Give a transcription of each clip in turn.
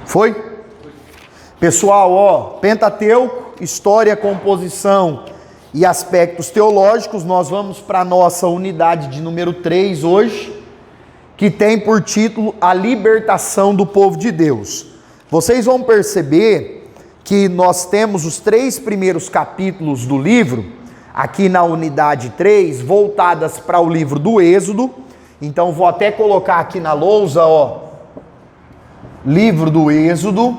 Foi? Pessoal, ó, Pentateuco, história, composição e aspectos teológicos, nós vamos para a nossa unidade de número 3 hoje, que tem por título A Libertação do Povo de Deus. Vocês vão perceber que nós temos os 3 primeiros capítulos do livro, aqui na unidade 3, voltadas para o livro do Êxodo. Então vou até colocar aqui na lousa, ó, livro do Êxodo,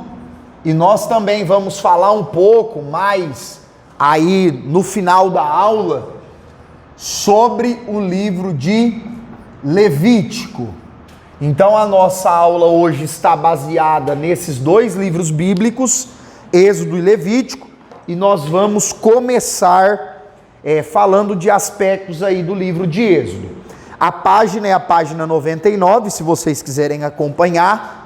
e nós também vamos falar um pouco mais aí no final da aula sobre o livro de Levítico. Então a nossa aula hoje está baseada nesses 2 livros bíblicos, Êxodo e Levítico, e nós vamos começar falando de aspectos aí do livro de Êxodo. A página é a página 99, se vocês quiserem acompanhar.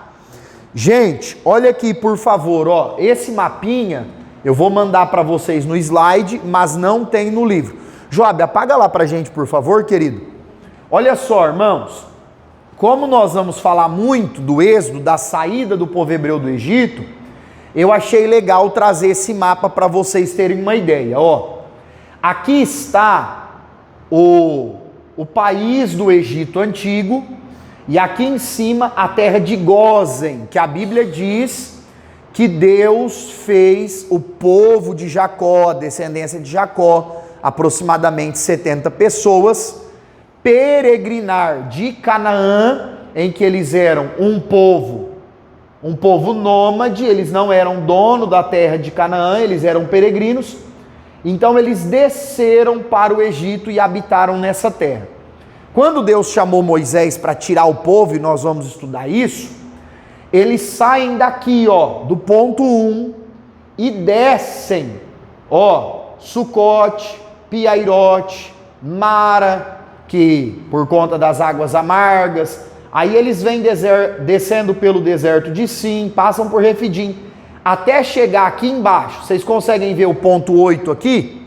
Gente, olha aqui por favor, ó, esse mapinha eu vou mandar para vocês no slide, mas não tem no livro. Joab, apaga lá pra gente por favor, querido. Olha só, irmãos, como nós vamos falar muito do Êxodo, da saída do povo hebreu do Egito, eu achei legal trazer esse mapa para vocês terem uma ideia. Ó, aqui está o país do Egito antigo, e aqui em cima a terra de Gósen, que a Bíblia diz que Deus fez o povo de Jacó, a descendência de Jacó, aproximadamente 70 pessoas, peregrinar de Canaã, em que eles eram um povo nômade, eles não eram dono da terra de Canaã, eles eram peregrinos. Então eles desceram para o Egito e habitaram nessa terra. Quando Deus chamou Moisés para tirar o povo, e nós vamos estudar isso, eles saem daqui, ó, do ponto 1 e descem, ó, Sucote, Piairote, Mara, que por conta das águas amargas, aí eles vêm descendo pelo deserto de Sim, passam por Refidim, até chegar aqui embaixo. Vocês conseguem ver o ponto 8 aqui?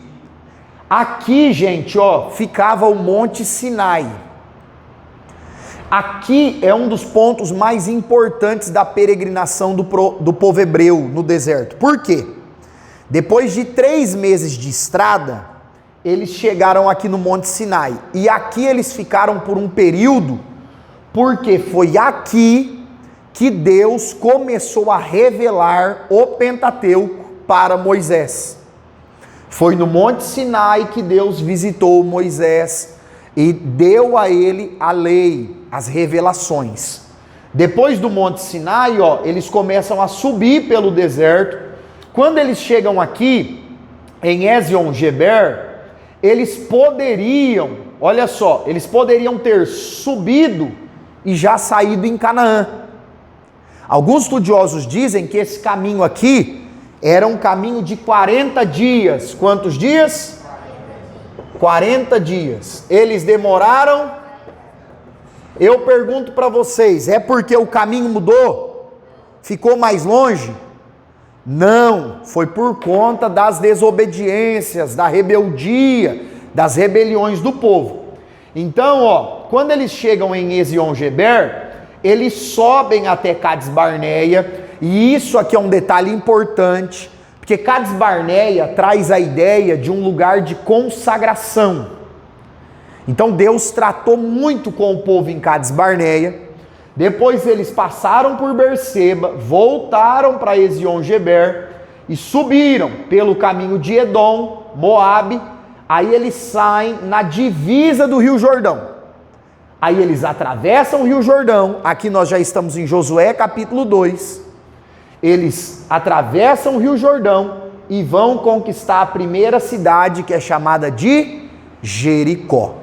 Aqui, gente, ó, ficava o Monte Sinai. Aqui é um dos pontos mais importantes da peregrinação do povo hebreu no deserto. Por quê? Depois de 3 meses de estrada, eles chegaram aqui no Monte Sinai. E aqui eles ficaram por um período, porque foi aqui que Deus começou a revelar o Pentateuco para Moisés. Foi no Monte Sinai que Deus visitou Moisés e deu a ele a lei, as revelações. Depois do Monte Sinai, ó, eles começam a subir pelo deserto. Quando eles chegam aqui, em Ezion-Geber, eles poderiam, olha só, eles poderiam ter subido e já saído em Canaã. Alguns estudiosos dizem que esse caminho aqui era um caminho de 40 dias. Quantos dias? 40 dias. Eles demoraram. Eu pergunto para vocês, é porque o caminho mudou? Ficou mais longe? Não, foi por conta das desobediências, da rebeldia, das rebeliões do povo. Então, ó, quando eles chegam em Ezion-Geber, eles sobem até Cades Barneia. E isso aqui é um detalhe importante, porque Cades Barneia traz a ideia de um lugar de consagração. Então Deus tratou muito com o povo em Cades Barneia. Depois eles passaram por Berseba, voltaram para Ezion-Geber e subiram pelo caminho de Edom, Moabe. Aí eles saem na divisa do Rio Jordão. Aí eles atravessam o Rio Jordão. Aqui nós já estamos em Josué capítulo 2. Eles atravessam o Rio Jordão e vão conquistar a primeira cidade, que é chamada de Jericó.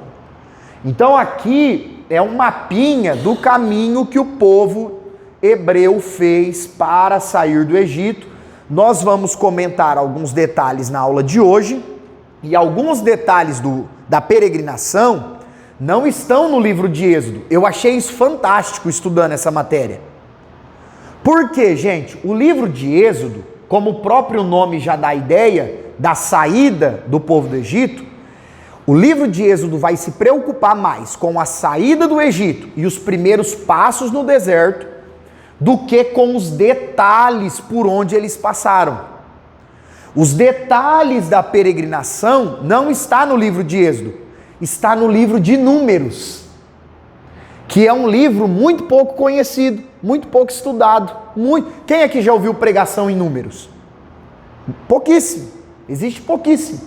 Então aqui é um mapinha do caminho que o povo hebreu fez para sair do Egito. Nós vamos comentar alguns detalhes na aula de hoje, e alguns detalhes da peregrinação não estão no livro de Êxodo. Eu achei isso fantástico estudando essa matéria. Por quê, gente? O livro de Êxodo, como o próprio nome já dá a ideia da saída do povo do Egito, o livro de Êxodo vai se preocupar mais com a saída do Egito e os primeiros passos no deserto do que com os detalhes por onde eles passaram. Os detalhes da peregrinação não está no livro de Êxodo, está no livro de Números, que é um livro muito pouco conhecido, muito pouco estudado. Quem aqui já ouviu pregação em Números? Pouquíssimo, existe pouquíssimo.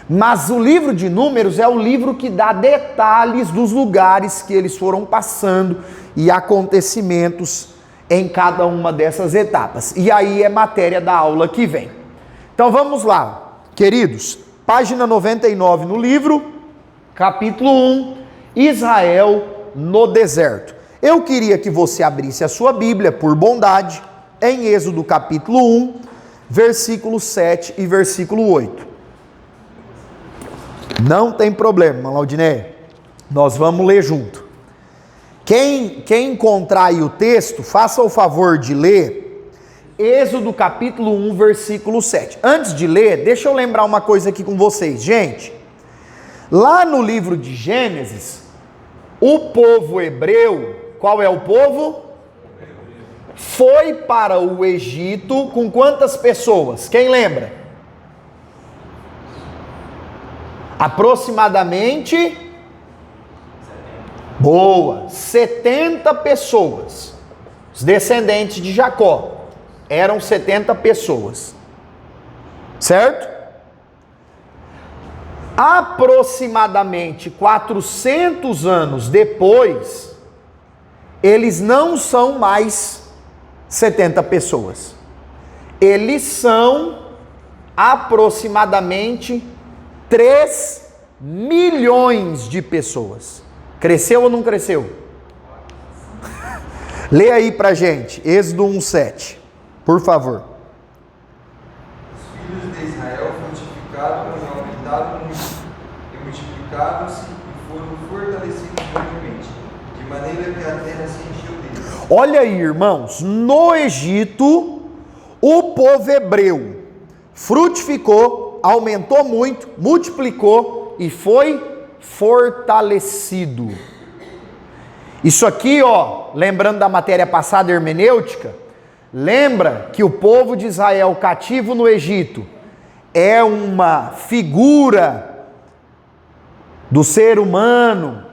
Mas o livro de Números é o livro que dá detalhes dos lugares que eles foram passando e acontecimentos em cada uma dessas etapas. E aí é matéria da aula que vem. Então vamos lá, queridos. Página 99 no livro, capítulo 1, Israel no deserto. Eu queria que você abrisse a sua Bíblia, por bondade, em Êxodo capítulo 1, versículo 7 e versículo 8. Não tem problema, Laudiné, nós vamos ler junto. Quem encontrar aí o texto, faça o favor de ler Êxodo capítulo 1, versículo 7. Antes de ler, deixa eu lembrar uma coisa aqui com vocês. Gente, lá no livro de Gênesis, o povo hebreu, qual é o povo? Foi para o Egito com quantas pessoas? Quem lembra? Aproximadamente... Boa, 70 pessoas. Os descendentes de Jacó eram 70 pessoas. Certo? Aproximadamente 400 anos depois, eles não são mais 70 pessoas. Eles são aproximadamente 3 milhões de pessoas. Cresceu ou não cresceu? Lê aí pra gente, Êxodo 1:7, por favor. Os filhos de Israel frutificaram e aumentaram muito, e multiplicaram-se e foram fortalecidos grandemente, de maneira que a terra se encheu deles. Olha aí, irmãos, no Egito, o povo hebreu frutificou, aumentou muito, multiplicou e foi fortalecido. Isso aqui, ó, lembrando da matéria passada hermenêutica, lembra que o povo de Israel cativo no Egito é uma figura do ser humano,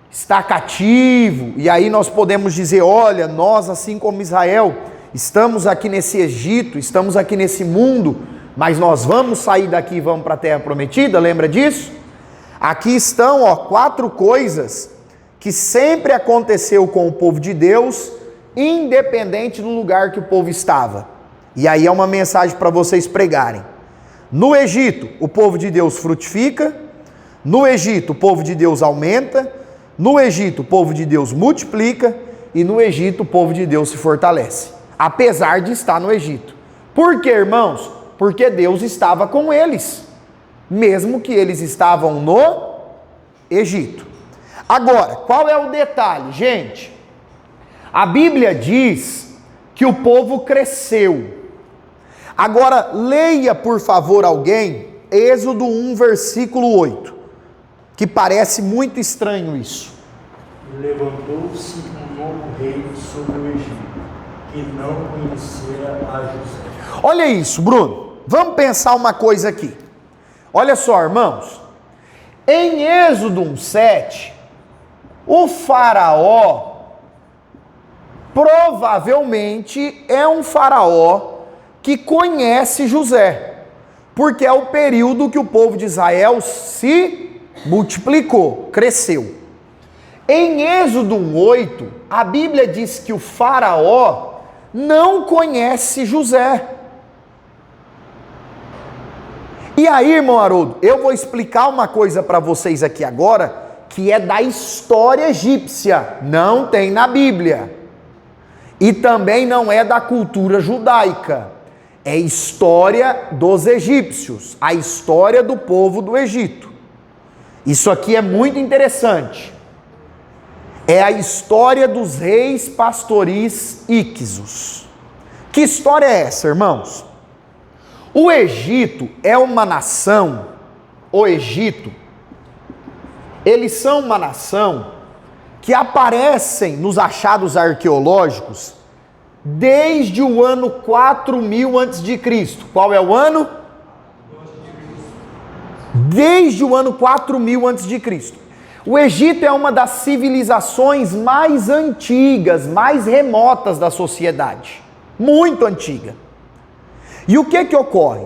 está cativo, e aí nós podemos dizer, olha, nós assim como Israel, estamos aqui nesse Egito, estamos aqui nesse mundo, mas nós vamos sair daqui e vamos para a terra prometida, lembra disso? Aqui estão, ó, 4 coisas que sempre aconteceu com o povo de Deus, independente do lugar que o povo estava. E aí é uma mensagem para vocês pregarem. No Egito, o povo de Deus frutifica. No Egito, o povo de Deus aumenta. No Egito, o povo de Deus multiplica. E no Egito, o povo de Deus se fortalece. Apesar de estar no Egito. Por quê, irmãos? Porque Deus estava com eles, mesmo que eles estavam no Egito. Agora, qual é o detalhe, gente? A Bíblia diz que o povo cresceu. Agora, leia, por favor, alguém, Êxodo 1, versículo 8, que parece muito estranho isso. Levantou-se um novo rei sobre o Egito, que não conhecera a José. Olha isso, Bruno. Vamos pensar uma coisa aqui. Olha só, irmãos. Em Êxodo 1:7, o faraó provavelmente é um faraó que conhece José, porque é o período que o povo de Israel se multiplicou, cresceu. Em Êxodo 1:8, a Bíblia diz que o faraó não conhece José. E aí, irmão Haroldo, eu vou explicar uma coisa para vocês aqui agora, que é da história egípcia, não tem na Bíblia. E também não é da cultura judaica. É história dos egípcios, a história do povo do Egito. Isso aqui é muito interessante. É a história dos reis pastoris Íquizos. Que história é essa, irmãos? O Egito é uma nação, o Egito, eles são uma nação que aparecem nos achados arqueológicos desde o ano 4000 a.C. Qual é o ano? Desde o ano 4000 a.C. O Egito é uma das civilizações mais antigas, mais remotas da sociedade. Muito antiga. E o que ocorre?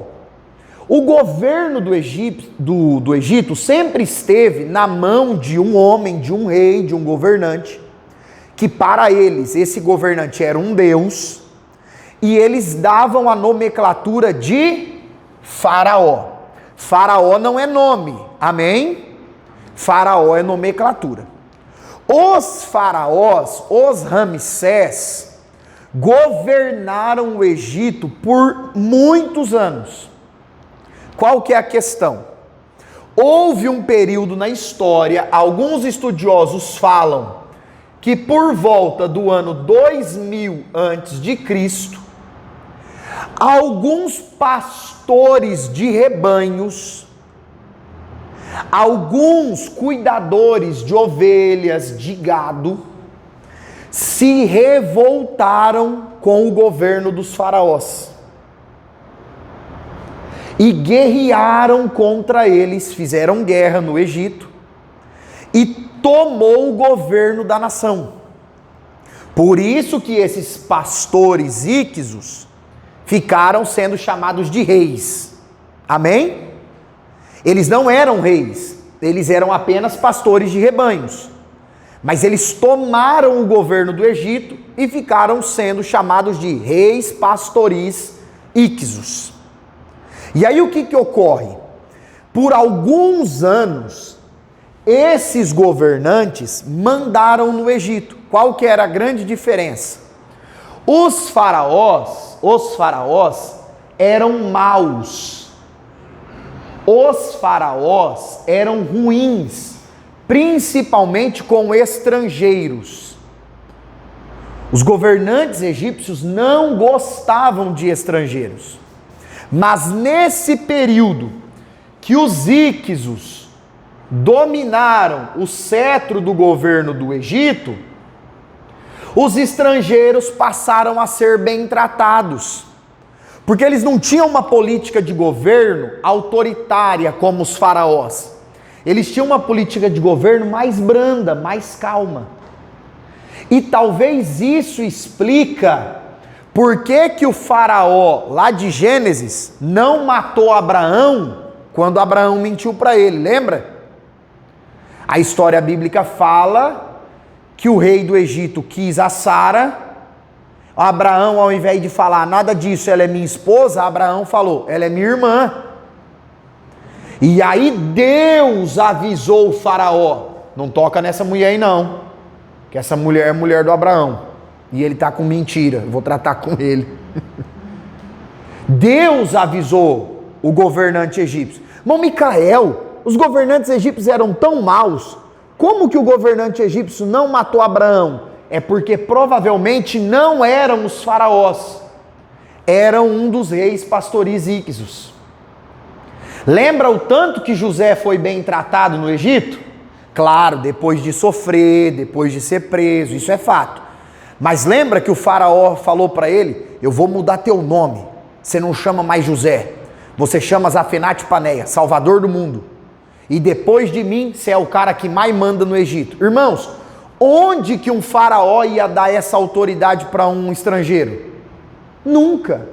O governo do Egito sempre esteve na mão de um homem, de um rei, de um governante, que para eles esse governante era um deus, e eles davam a nomenclatura de faraó. Faraó não é nome, amém? Faraó é nomenclatura. Os faraós, os Ramsés, governaram o Egito por muitos anos. Qual que é a questão? Houve um período na história, alguns estudiosos falam que por volta do ano 2000 a.C., alguns pastores de rebanhos, alguns cuidadores de ovelhas, de gado, se revoltaram com o governo dos faraós e guerrearam contra eles, fizeram guerra no Egito e tomou o governo da nação. Por isso que esses pastores íquisos ficaram sendo chamados de reis. Amém? Eles não eram reis, eles eram apenas pastores de rebanhos. Mas eles tomaram o governo do Egito e ficaram sendo chamados de reis pastoris íquisos. E aí o que ocorre? Por alguns anos, esses governantes mandaram no Egito. Qual que era a grande diferença? Os faraós eram maus. Os faraós eram ruins, principalmente com estrangeiros. Os governantes egípcios não gostavam de estrangeiros. Mas nesse período que os íquisos dominaram o cetro do governo do Egito, os estrangeiros passaram a ser bem tratados, porque eles não tinham uma política de governo autoritária como os faraós. Eles tinham uma política de governo mais branda, mais calma. E talvez isso explica por que o faraó, lá de Gênesis, não matou Abraão quando Abraão mentiu para ele, lembra? A história bíblica fala que o rei do Egito quis a Sara. Abraão, ao invés de falar nada disso, ela é minha esposa, Abraão falou, ela é minha irmã. E aí Deus avisou o faraó, não toca nessa mulher aí não, que essa mulher é mulher do Abraão. E ele está com mentira, eu vou tratar com ele. Deus avisou o governante egípcio. Irmão Micael, os governantes egípcios eram tão maus, como que o governante egípcio não matou Abraão? É porque provavelmente não eram os faraós, eram um dos reis pastoris íquisos. Lembra o tanto que José foi bem tratado no Egito? Claro, depois de sofrer, depois de ser preso, isso é fato. Mas lembra que o faraó falou para ele, eu vou mudar teu nome, você não chama mais José, você chama Zafenate Paneia, salvador do mundo. E depois de mim, você é o cara que mais manda no Egito. Irmãos, onde que um faraó ia dar essa autoridade para um estrangeiro? Nunca.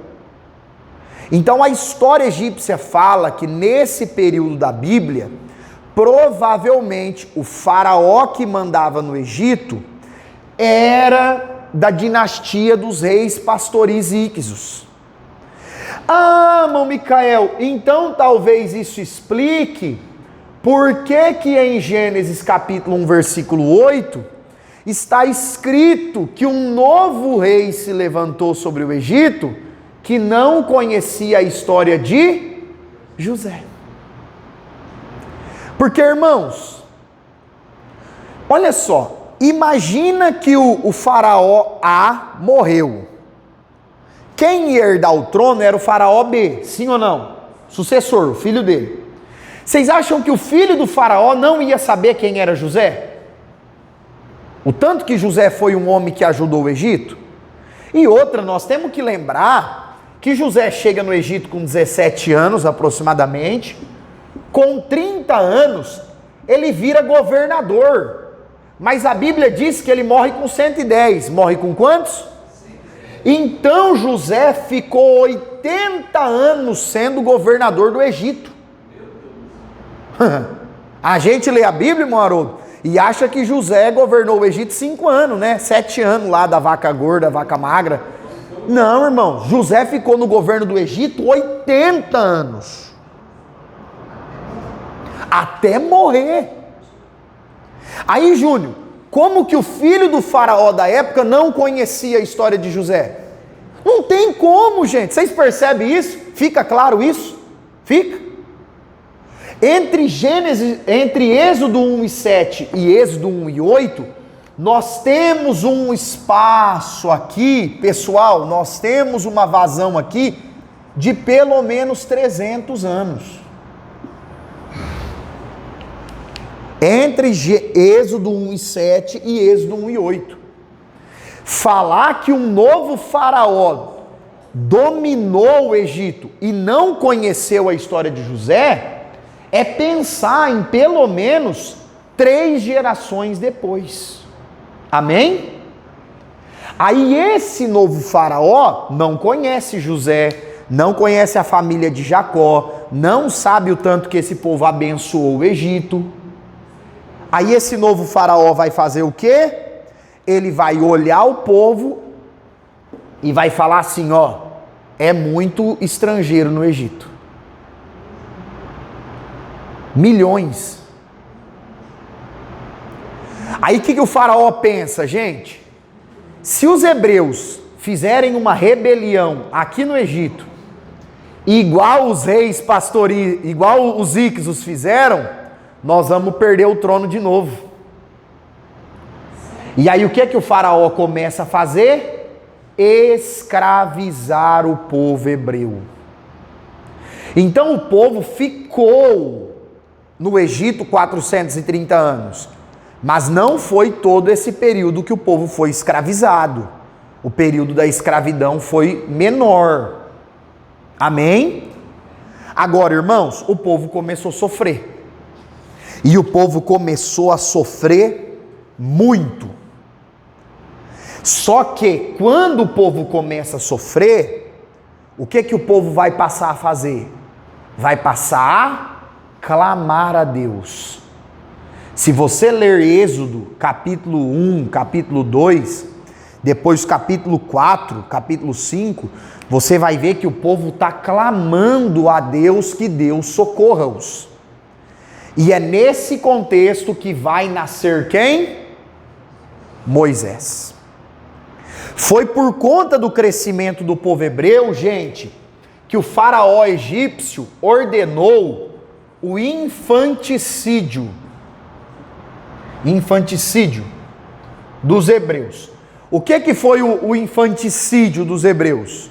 Então a história egípcia fala que nesse período da Bíblia, provavelmente o faraó que mandava no Egito era da dinastia dos reis pastoris íquisos. Ah, irmão Micael, então talvez isso explique por que em Gênesis capítulo 1, versículo 8, está escrito que um novo rei se levantou sobre o Egito, que não conhecia a história de José. Porque, irmãos, olha só, imagina que o faraó A morreu. Quem ia herdar o trono era o faraó B, sim ou não? Sucessor, o filho dele. Vocês acham que o filho do faraó não ia saber quem era José? O tanto que José foi um homem que ajudou o Egito? E outra, nós temos que lembrar que José chega no Egito com 17 anos aproximadamente, com 30 anos ele vira governador, mas a Bíblia diz que ele morre com 110, morre com quantos? Então José ficou 80 anos sendo governador do Egito. A gente lê a Bíblia, irmão Haroldo, e acha que José governou o Egito 5 anos, né? 7 anos lá da vaca gorda, vaca magra. Não, irmão, José ficou no governo do Egito 80 anos. Até morrer. Aí, Júnior, como que o filho do faraó da época não conhecia a história de José? Não tem como, gente. Vocês percebem isso? Fica claro isso? Fica? Entre Êxodo 1:7 e Êxodo 1:8, nós temos um espaço aqui, pessoal, nós temos uma vazão aqui de pelo menos 300 anos. Entre Êxodo 1:7 e Êxodo 1:8. Falar que um novo faraó dominou o Egito e não conheceu a história de José é pensar em pelo menos 3 gerações depois. Amém? Aí esse novo faraó não conhece José, não conhece a família de Jacó, não sabe o tanto que esse povo abençoou o Egito. Aí esse novo faraó vai fazer o quê? Ele vai olhar o povo e vai falar assim, ó, é muito estrangeiro no Egito. Milhões. Aí o que o faraó pensa, gente? Se os hebreus fizerem uma rebelião aqui no Egito, igual os reis igual os íxos fizeram, nós vamos perder o trono de novo. E aí o que o faraó começa a fazer? Escravizar o povo hebreu. Então o povo ficou no Egito 430 anos. Mas não foi todo esse período que o povo foi escravizado. O período da escravidão foi menor. Amém? Agora, irmãos, o povo começou a sofrer. E o povo começou a sofrer muito. Só que quando o povo começa a sofrer, o que o povo vai passar a fazer? Vai passar a clamar a Deus. Se você ler Êxodo, capítulo 1, capítulo 2, depois capítulo 4, capítulo 5, você vai ver que o povo está clamando a Deus que Deus socorra-os. E é nesse contexto que vai nascer quem? Moisés. Foi por conta do crescimento do povo hebreu, gente, que o faraó egípcio ordenou o infanticídio dos hebreus. O que foi o infanticídio dos hebreus?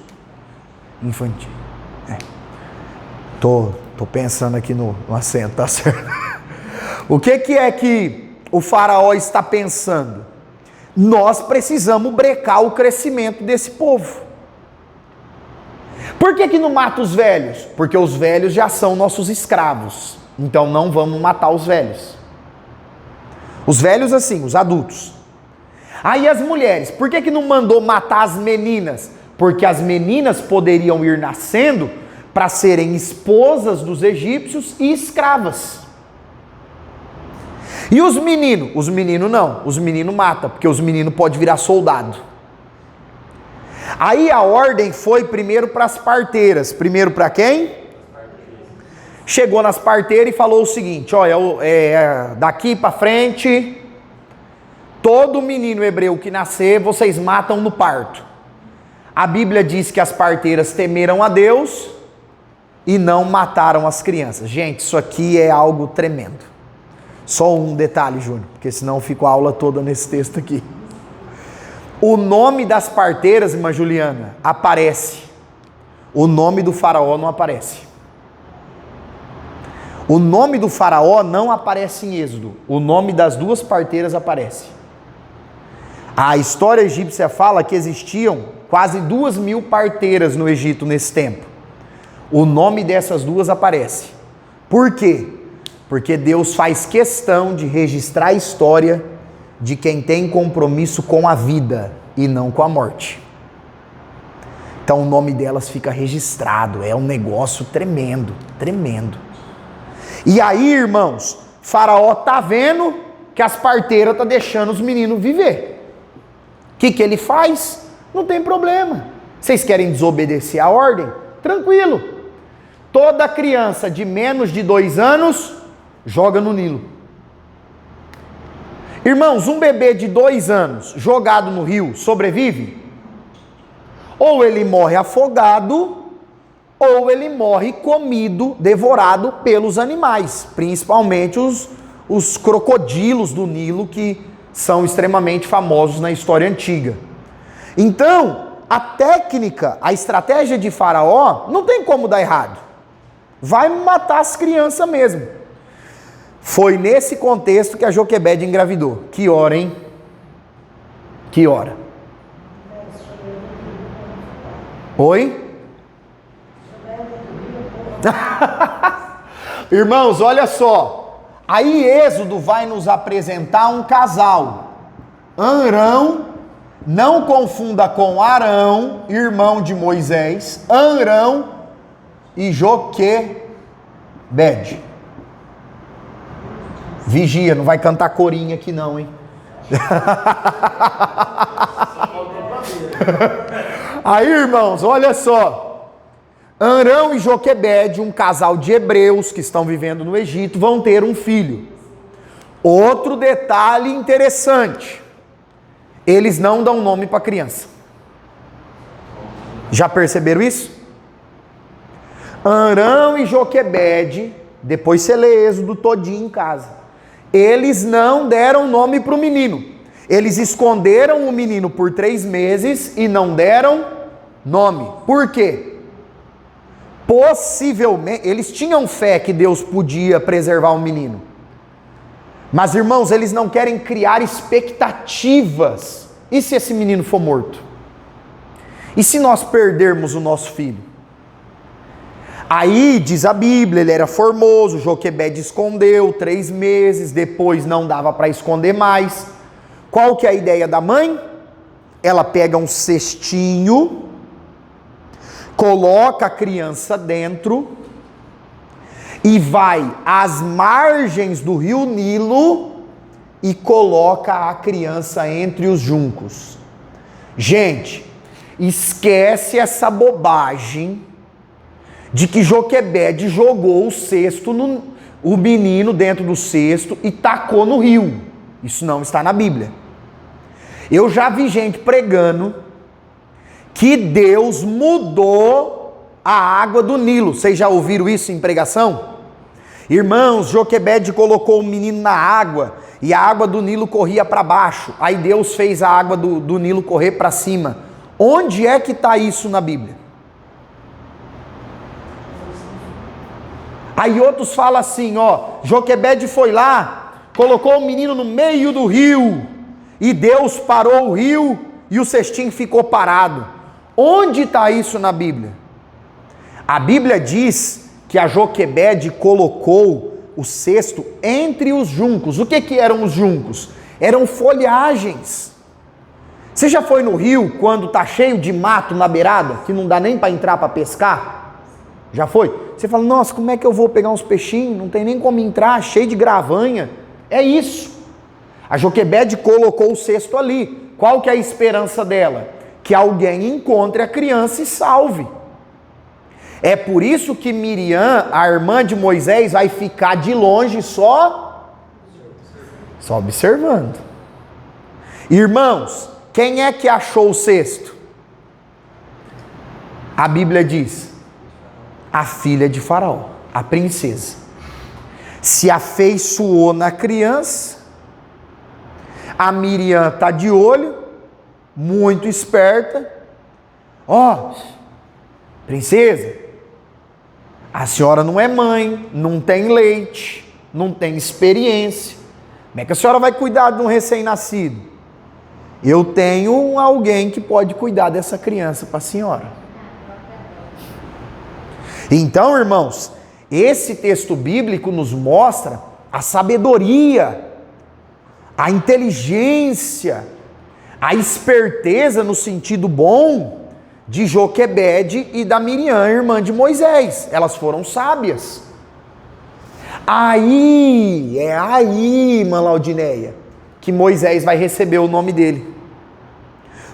Tô pensando aqui no acento, tá certo? O que é que o faraó está pensando? Nós precisamos brecar o crescimento desse povo. Por que não mata os velhos? Porque os velhos já são nossos escravos. Então não vamos matar os velhos. Os velhos assim, os adultos. Aí as mulheres, por que não mandou matar as meninas? Porque as meninas poderiam ir nascendo para serem esposas dos egípcios e escravas. E os meninos? Os meninos não, os meninos matam, porque os meninos podem virar soldado. Aí a ordem foi primeiro para as parteiras. Primeiro para quem? Chegou nas parteiras e falou o seguinte, olha, daqui para frente, todo menino hebreu que nascer, vocês matam no parto. A Bíblia diz que as parteiras temeram a Deus e não mataram as crianças. Gente, isso aqui é algo tremendo. Só um detalhe, Júnior, porque senão fico a aula toda nesse texto aqui. O nome das parteiras, irmã Juliana, aparece. O nome do faraó não aparece. O nome do faraó não aparece em Êxodo. O nome das duas parteiras aparece. A história egípcia fala que existiam quase 2.000 parteiras no Egito nesse tempo. O nome dessas duas aparece. Por quê? Porque Deus faz questão de registrar a história de quem tem compromisso com a vida e não com a morte. Então o nome delas fica registrado, é um negócio tremendo, tremendo. E aí, irmãos, Faraó tá vendo que as parteiras tá deixando os meninos viver. O que ele faz? Não tem problema. Vocês querem desobedecer a ordem? Tranquilo. Toda criança de menos de 2 anos joga no Nilo. Irmãos, um bebê de 2 anos jogado no rio sobrevive? Ou ele morre afogado, ou ele morre comido, devorado pelos animais, principalmente os crocodilos do Nilo, que são extremamente famosos na história antiga. Então, a técnica, a estratégia de Faraó, não tem como dar errado. Vai matar as crianças mesmo. Foi nesse contexto que a Joquebede engravidou. Que hora, hein? Que hora? Oi? Irmãos, olha só. Aí Êxodo vai nos apresentar um casal. Arão, não confunda com Arão, irmão de Moisés. Arão e Joquebede. Vigia, não vai cantar corinha aqui não, hein? Aí, irmãos, olha só. Arão e Joquebede, um casal de hebreus que estão vivendo no Egito, vão ter um filho. Outro detalhe interessante. Eles não dão nome para a criança. Já perceberam isso? Arão e Joquebede, depois você lê Êxodo todinho em casa. Eles não deram nome para o menino. Eles esconderam o menino por 3 meses e não deram nome. Por quê? Possivelmente, eles tinham fé que Deus podia preservar o menino. Mas, irmãos, eles não querem criar expectativas. E se esse menino for morto? E se nós perdermos o nosso filho? Aí, diz a Bíblia, ele era formoso, Joquebede escondeu 3 meses, depois não dava para esconder mais. Qual que é a ideia da mãe? Ela pega um cestinho, coloca a criança dentro e vai às margens do rio Nilo e coloca a criança entre os juncos. Gente, esquece essa bobagem de que Joquebede jogou o menino dentro do cesto e tacou no rio. Isso não está na Bíblia. Eu já vi gente pregando que Deus mudou a água do Nilo. Vocês já ouviram isso em pregação? Irmãos, Joquebede colocou o menino na água e a água do Nilo corria para baixo. Aí Deus fez a água do Nilo correr para cima. Onde é que está isso na Bíblia? Aí outros falam assim, ó, Joquebede foi lá, colocou o menino no meio do rio e Deus parou o rio e o cestinho ficou parado. Onde está isso na Bíblia? A Bíblia diz que a Joquebede colocou o cesto entre os juncos. O que eram os juncos? Eram folhagens. Você já foi no rio quando está cheio de mato na beirada, que não dá nem para entrar para pescar? Já foi? Você fala, nossa, como é que eu vou pegar uns peixinhos? Não tem nem como entrar, cheio de gravanha. É isso. A Joquebede colocou o cesto ali. Qual que é a esperança dela? Que alguém encontre a criança e salve. É por isso que Miriam, a irmã de Moisés, vai ficar de longe só observando. Irmãos, quem é que achou o cesto? A Bíblia diz, a filha de Faraó, a princesa. Se afeiçoou na criança, a Miriam está de olho, muito esperta. Ó, princesa, a senhora não é mãe, não tem leite, não tem experiência. Como é que a senhora vai cuidar de um recém-nascido? eu tenho alguém que pode cuidar dessa criança para a senhora. Então, irmãos, esse texto bíblico nos mostra a sabedoria, a inteligência, a esperteza no sentido bom de Joquebede e da Miriam, irmã de Moisés. Elas foram sábias. Aí, irmã Laudineia, que Moisés vai receber o nome dele.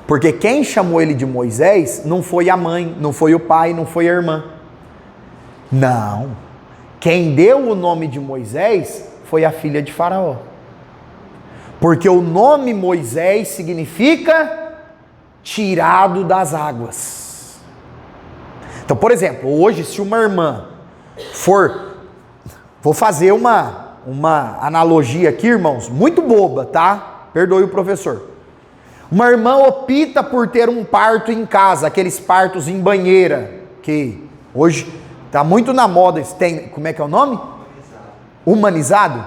Porque quem chamou ele de Moisés não foi a mãe, não foi o pai, não foi a irmã. Não. Quem deu o nome de Moisés foi a filha de Faraó. Porque o nome Moisés significa tirado das águas. Então, por exemplo, hoje se uma irmã for... Vou fazer uma analogia aqui, irmãos, muito boba, tá? Perdoe o professor. Uma irmã opta por ter um parto em casa, aqueles partos em banheira, que hoje está muito na moda, tem, como é que é o nome? Humanizado.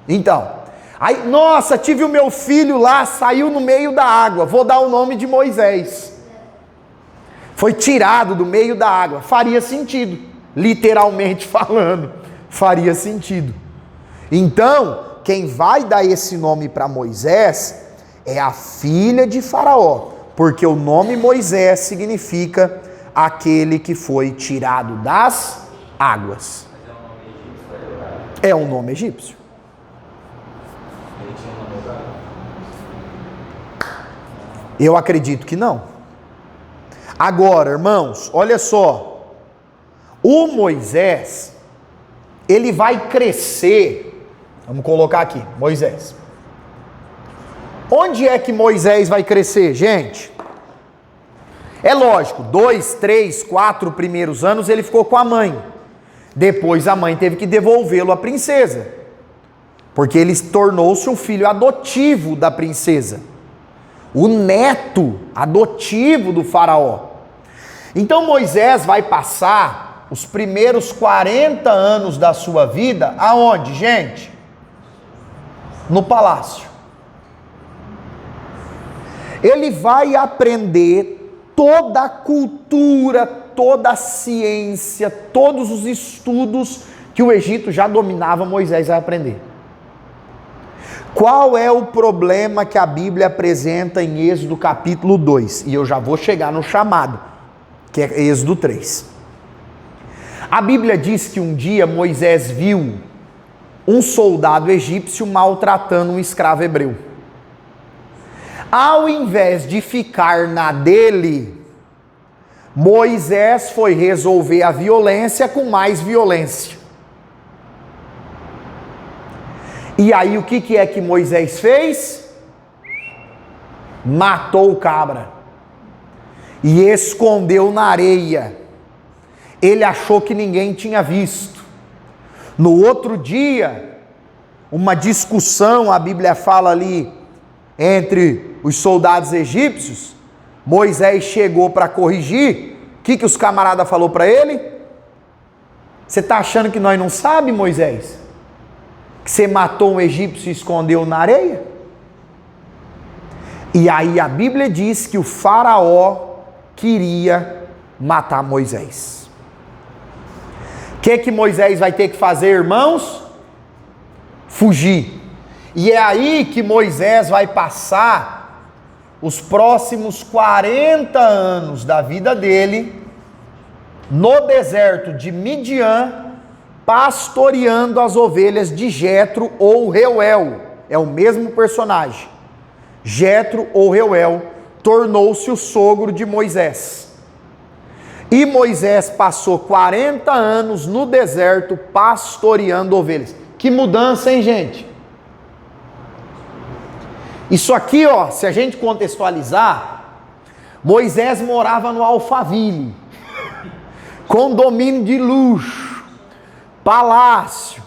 Então, aí, nossa, tive o meu filho lá, saiu no meio da água, vou dar o nome de Moisés. Foi tirado do meio da água, faria sentido, literalmente falando. Faria sentido. Então, quem vai dar esse nome para Moisés é a filha de Faraó, porque o nome Moisés significa aquele que foi tirado das águas. É um nome egípcio. Eu acredito que não. Agora, irmãos, olha só. O Moisés, ele vai crescer. Vamos colocar aqui, Moisés. Onde é que Moisés vai crescer, gente? É lógico, 2, 3, 4 primeiros anos ele ficou com a mãe. Depois a mãe teve que devolvê-lo à princesa. Porque ele tornou-se um filho adotivo da princesa. O neto adotivo do faraó. Então Moisés vai passar os primeiros 40 anos da sua vida, aonde, gente? No palácio. Ele vai aprender toda a cultura, toda a ciência, todos os estudos que o Egito já dominava, Moisés vai aprender. Qual é o problema que a Bíblia apresenta em Êxodo capítulo 2? E eu já vou chegar no chamado, que é Êxodo 3. A Bíblia diz que um dia Moisés viu um soldado egípcio maltratando um escravo hebreu. Ao invés de ficar na dele, Moisés foi resolver a violência com mais violência. E aí o que é que Moisés fez? Matou o cabra e escondeu na areia. Ele achou que ninguém tinha visto. No outro dia, uma discussão, a Bíblia fala ali, entre os soldados egípcios, Moisés chegou para corrigir. O que os camaradas falou para ele? Você está achando que nós não sabemos, Moisés? Que você matou um egípcio e escondeu na areia? E aí a Bíblia diz que o faraó queria matar Moisés. O que Moisés vai ter que fazer, irmãos? Fugir. E é aí que Moisés vai passar os próximos 40 anos da vida dele no deserto de Midian, pastoreando as ovelhas de Jetro ou Reuel. É o mesmo personagem. Jetro ou Reuel tornou-se o sogro de Moisés. E Moisés passou 40 anos no deserto pastoreando ovelhas. Que mudança, hein, gente? Isso aqui, ó, se a gente contextualizar, Moisés morava no Alphaville, condomínio de luxo, palácio,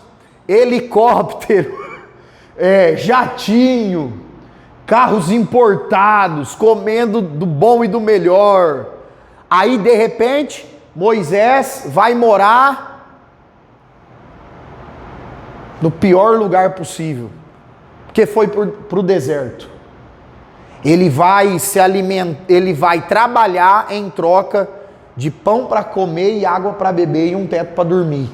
helicóptero, jatinho, carros importados, comendo do bom e do melhor. Aí, de repente, Moisés vai morar no pior lugar possível, porque foi para o deserto. Ele vai se alimentar, ele vai trabalhar em troca de pão para comer e água para beber e um teto para dormir.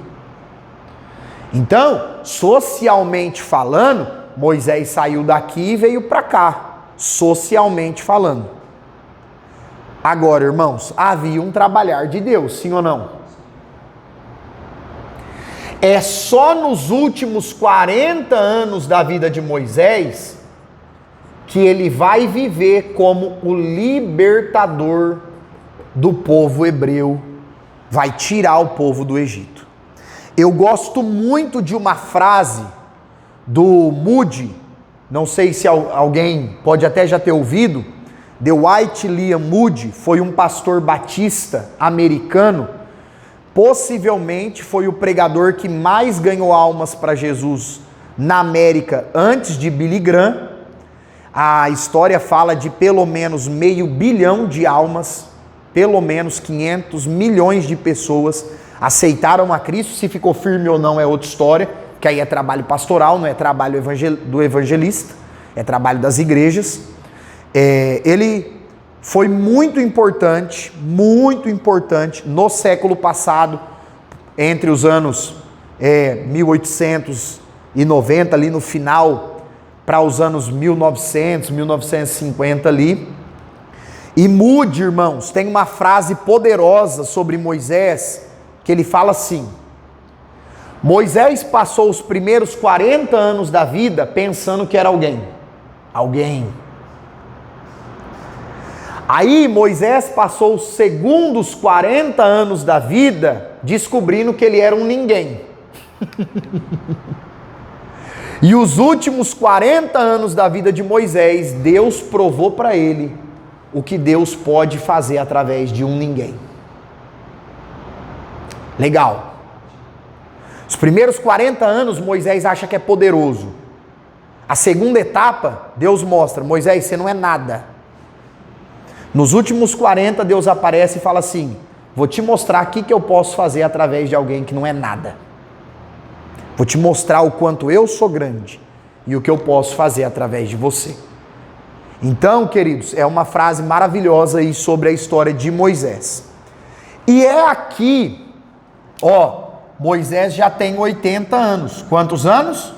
Então, socialmente falando, Moisés saiu daqui e veio para cá, socialmente falando. Agora, irmãos, havia um trabalhar de Deus, sim ou não? É só nos últimos 40 anos da vida de Moisés que ele vai viver como o libertador do povo hebreu, vai tirar o povo do Egito. Eu gosto muito de uma frase do Moody, não sei se alguém pode até já ter ouvido. Dwight Lyman Moody foi um pastor batista americano, possivelmente foi o pregador que mais ganhou almas para Jesus na América antes de Billy Graham. A história fala de pelo menos 500 milhões de almas, pelo menos 500 milhões de pessoas aceitaram a Cristo. Se ficou firme ou não é outra história, que aí é trabalho pastoral, não é trabalho do evangelista, é trabalho das igrejas. Ele foi muito importante no século passado, entre os anos 1890, ali no final, para os anos 1900, 1950 ali. E Moody, irmãos, tem uma frase poderosa sobre Moisés, que ele fala assim: Moisés passou os primeiros 40 anos da vida pensando que era alguém. Aí Moisés passou os segundos 40 anos da vida descobrindo que ele era um ninguém. E os últimos 40 anos da vida de Moisés, Deus provou para ele o que Deus pode fazer através de um ninguém. Legal. Os primeiros 40 anos Moisés acha que é poderoso. A segunda etapa, Deus mostra: Moisés, você não é nada. Nos últimos 40, Deus aparece e fala assim: vou te mostrar o que eu posso fazer através de alguém que não é nada. Vou te mostrar o quanto eu sou grande e o que eu posso fazer através de você. Então, queridos, é uma frase maravilhosa aí sobre a história de Moisés. E é aqui, Moisés já tem 80 anos. Quantos anos?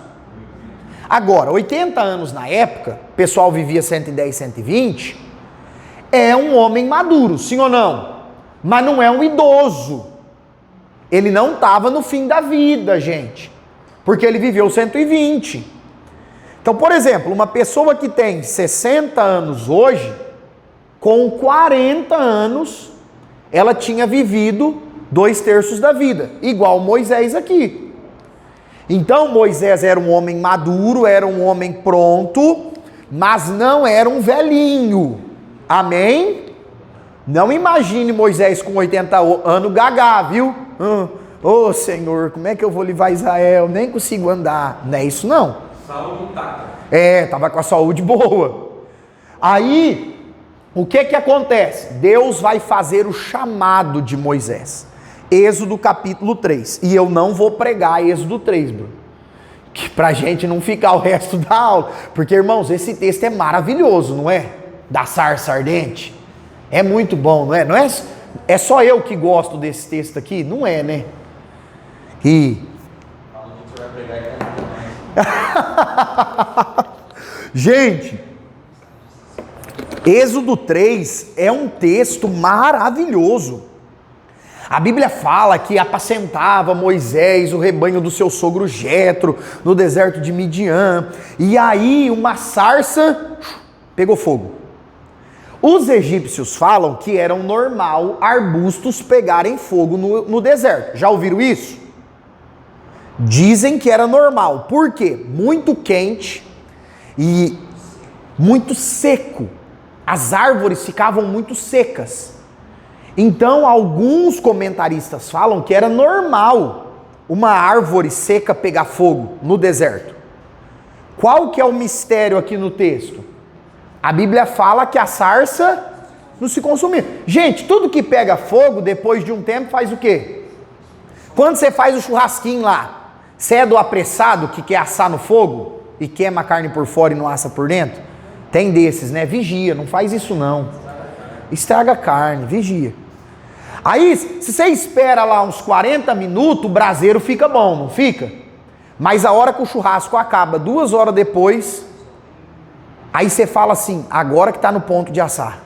Agora, 80 anos na época, o pessoal vivia 110, 120, é um homem maduro, sim ou não? Mas não é um idoso. Ele não estava no fim da vida, gente, porque ele viveu 120. Então, por exemplo, uma pessoa que tem 60 anos hoje, com 40 anos, ela tinha vivido 2/3 da vida, igual Moisés aqui. Então, Moisés era um homem maduro, era um homem pronto, mas não era um velhinho. Amém? Não imagine Moisés com 80 anos gagá, viu? Senhor, como é que eu vou levar Israel? Nem consigo andar. Não é isso não. Saúde intacta. Tava com a saúde boa. Aí, o que acontece? Deus vai fazer o chamado de Moisés. Êxodo capítulo 3. E eu não vou pregar Êxodo 3, Bruno, que pra gente não ficar o resto da aula. Porque, irmãos, esse texto é maravilhoso, não é? Da sarça ardente. É muito bom, não é? Não é só eu que gosto desse texto aqui? Não é, né? Gente, Êxodo 3 é um texto maravilhoso. A Bíblia fala que apacentava Moisés o rebanho do seu sogro Jetro no deserto de Midian, e aí uma sarça pegou fogo. Os egípcios falam que era normal arbustos pegarem fogo no deserto. Já ouviram isso? Dizem que era normal. Por quê? Muito quente e muito seco. As árvores ficavam muito secas. Então, alguns comentaristas falam que era normal uma árvore seca pegar fogo no deserto. Qual que é o mistério aqui no texto? A Bíblia fala que a sarça não se consumia. Gente, tudo que pega fogo, depois de um tempo, faz o quê? Quando você faz o churrasquinho lá, você é do apressado que quer assar no fogo e queima a carne por fora e não assa por dentro? Tem desses, né? Vigia, não faz isso não. Estraga a carne, vigia. Aí, se você espera lá uns 40 minutos, o braseiro fica bom, não fica? Mas a hora que o churrasco acaba, 2 horas depois, aí você fala assim, agora que está no ponto de assar.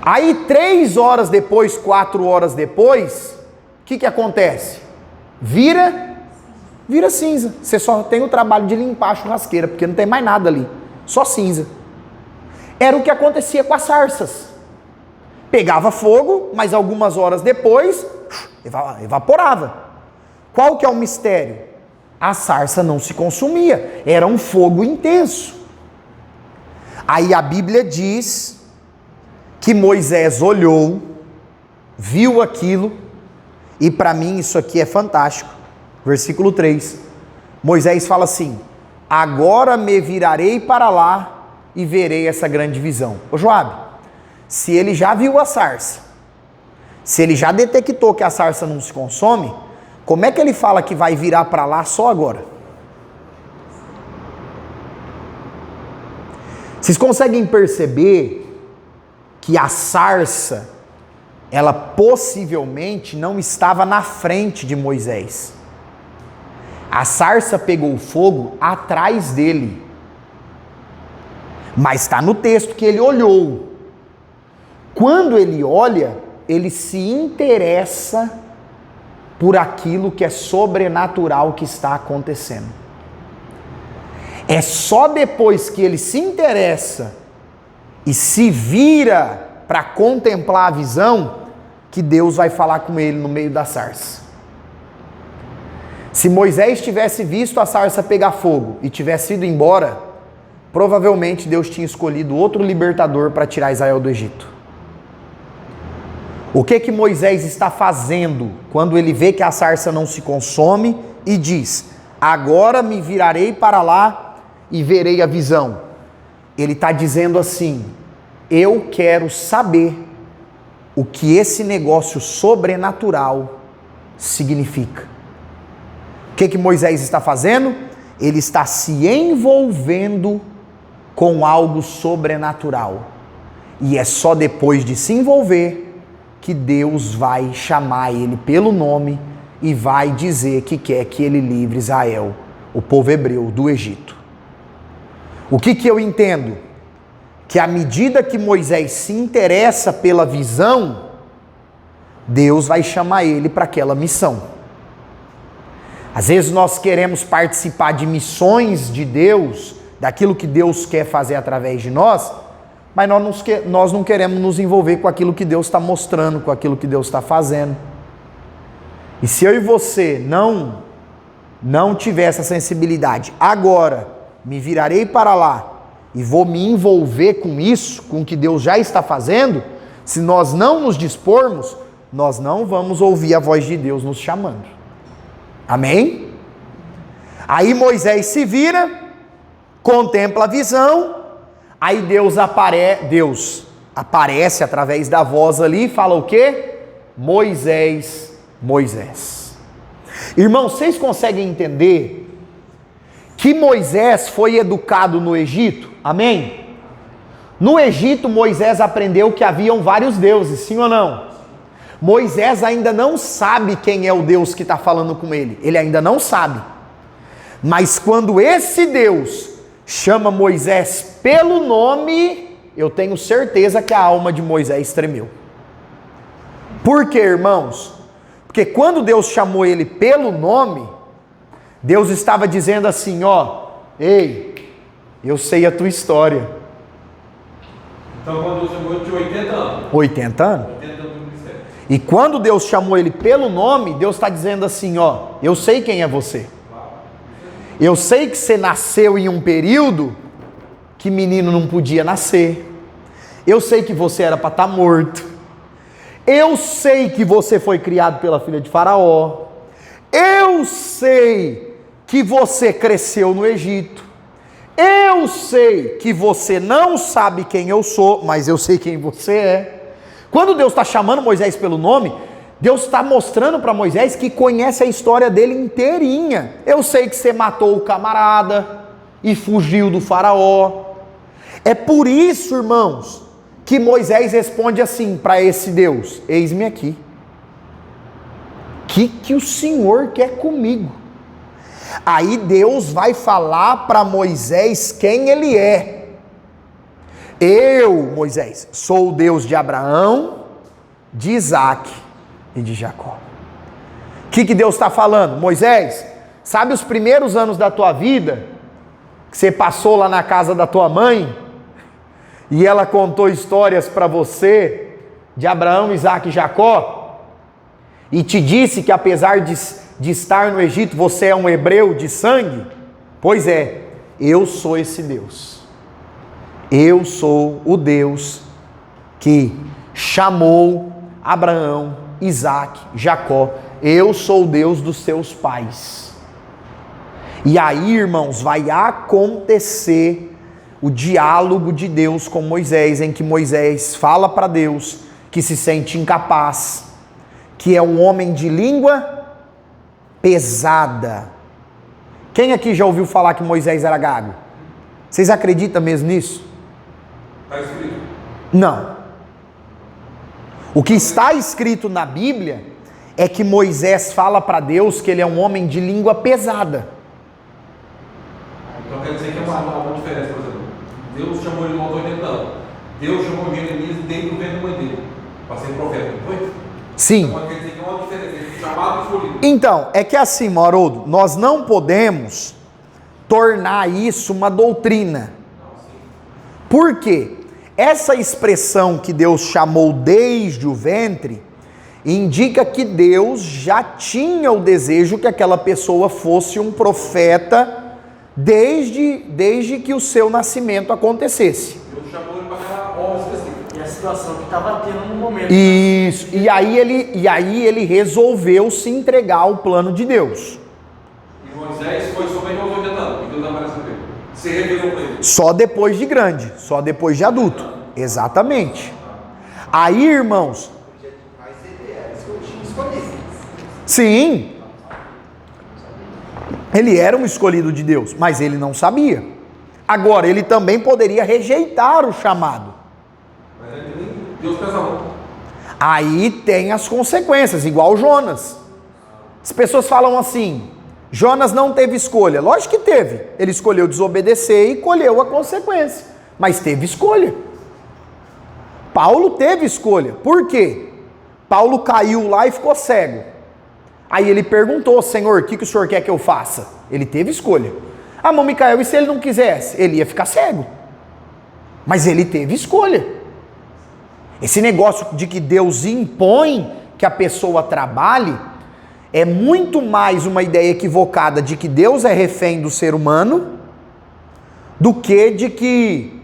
Aí 3 horas depois, 4 horas depois, o que acontece? Vira cinza. Você só tem o trabalho de limpar a churrasqueira, porque não tem mais nada ali, só cinza. Era o que acontecia com as sarças. Pegava fogo, mas algumas horas depois, evaporava. Qual que é o mistério? A sarça não se consumia, era um fogo intenso. Aí a Bíblia diz que Moisés olhou, viu aquilo, e para mim isso aqui é fantástico. Versículo 3. Moisés fala assim: agora me virarei para lá e verei essa grande visão. Ô Joabe, se ele já viu a sarça, se ele já detectou que a sarça não se consome, como é que ele fala que vai virar para lá só agora? Vocês conseguem perceber que a sarça, ela possivelmente não estava na frente de Moisés. A sarça pegou fogo atrás dele. Mas está no texto que ele olhou. Quando ele olha, ele se interessa por aquilo que é sobrenatural que está acontecendo. É só depois que ele se interessa e se vira para contemplar a visão que Deus vai falar com ele no meio da sarça. Se Moisés tivesse visto a sarça pegar fogo e tivesse ido embora, provavelmente Deus tinha escolhido outro libertador para tirar Israel do Egito. O que Moisés está fazendo quando ele vê que a sarça não se consome e diz: agora me virarei para lá e verei a visão? Ele está dizendo assim: eu quero saber o que esse negócio sobrenatural significa. O que Moisés está fazendo? Ele está se envolvendo com algo sobrenatural. E é só depois de se envolver que Deus vai chamar ele pelo nome e vai dizer que quer que ele livre Israel, o povo hebreu, do Egito. O que eu entendo? Que à medida que Moisés se interessa pela visão, Deus vai chamar ele para aquela missão. Às vezes nós queremos participar de missões de Deus, daquilo que Deus quer fazer através de nós, mas nós não queremos nos envolver com aquilo que Deus está mostrando, com aquilo que Deus está fazendo. E se eu e você não tiver essa sensibilidade, agora me virarei para lá e vou me envolver com isso, com o que Deus já está fazendo, se nós não nos dispormos, nós não vamos ouvir a voz de Deus nos chamando. Amém? Aí Moisés se vira, contempla a visão, aí Deus aparece através da voz ali e fala o quê? Moisés, Moisés. Irmãos, vocês conseguem entender que Moisés foi educado no Egito? Amém? No Egito, Moisés aprendeu que haviam vários deuses, sim ou não? Moisés ainda não sabe quem é o Deus que está falando com ele. Ele ainda não sabe. Mas quando esse Deus chama Moisés pelo nome, eu tenho certeza que a alma de Moisés tremeu. Por quê, irmãos? Porque quando Deus chamou ele pelo nome, Deus estava dizendo assim, ó, ei, eu sei a tua história. Então quando Deus chamou ele tinha 80 anos. 80 anos? 80 anos do ministério. E quando Deus chamou ele pelo nome, Deus está dizendo assim, ó, eu sei quem é você. Eu sei que você nasceu em um período que menino não podia nascer. Eu sei que você era para estar morto. Eu sei que você foi criado pela filha de Faraó. Eu sei que você cresceu no Egito. Eu sei que você não sabe quem eu sou, mas eu sei quem você é. Quando Deus está chamando Moisés pelo nome, Deus está mostrando para Moisés que conhece a história dele inteirinha. Eu sei que você matou o camarada e fugiu do faraó. É por isso, irmãos, que Moisés responde assim para esse Deus: eis-me aqui. Que o Senhor quer comigo? Aí Deus vai falar para Moisés quem ele é. Eu, Moisés, sou o Deus de Abraão, de Isaac e de Jacó. O que Deus está falando? Moisés, sabe os primeiros anos da tua vida, que você passou lá na casa da tua mãe, e ela contou histórias para você, de Abraão, Isaac e Jacó, e te disse que apesar de estar no Egito, você é um hebreu de sangue? Pois é, eu sou esse Deus. Eu sou o Deus que chamou Abraão, Isaac, Jacó. Eu sou o Deus dos seus pais. E aí, irmãos, vai acontecer o diálogo de Deus com Moisés, em que Moisés fala para Deus que se sente incapaz, que é um homem de língua pesada. Quem aqui já ouviu falar que Moisés era gago? Vocês acreditam mesmo nisso? Está escrito. Não. O que está escrito na Bíblia é que Moisés fala para Deus que ele é um homem de língua pesada. Então quer dizer que é uma diferença, por exemplo. Deus chamou ele aos 80 anos. Deus chamou Jeremias dentro do ventre da mãe dele para ser profeta, não foi? Sim. Então quer dizer que é uma diferença entre chamado e escolhido. Então, é que assim, Haroldo, nós não podemos tornar isso uma doutrina. Por quê? Essa expressão que Deus chamou desde o ventre indica que Deus já tinha o desejo que aquela pessoa fosse um profeta desde que o seu nascimento acontecesse. Deus chamou ele para aquela obra específica. E a situação que estava tendo no momento. Isso. E aí ele resolveu se entregar ao plano de Deus. E Moisés foi somente aos 80 anos que Deus apareceu para ele. Se revelou para ele. Só depois de grande, só depois de adulto. Exatamente. Aí, irmãos, Mas ele era escolhido. sim, ele era um escolhido de Deus, mas ele não sabia. Agora, ele também poderia rejeitar o chamado. Mas Deus pensa muito. Aí tem as consequências, igual Jonas. As pessoas falam assim: Jonas não teve escolha. Lógico que teve. Ele escolheu desobedecer e colheu a consequência. Mas teve escolha. Paulo teve escolha. Por quê? Paulo caiu lá e ficou cego. Aí ele perguntou: Senhor, o que o Senhor quer que eu faça? Ele teve escolha. Ah, mas Micael, e se ele não quisesse? Ele ia ficar cego. Mas ele teve escolha. Esse negócio de que Deus impõe que a pessoa trabalhe é muito mais uma ideia equivocada de que Deus é refém do ser humano do que de que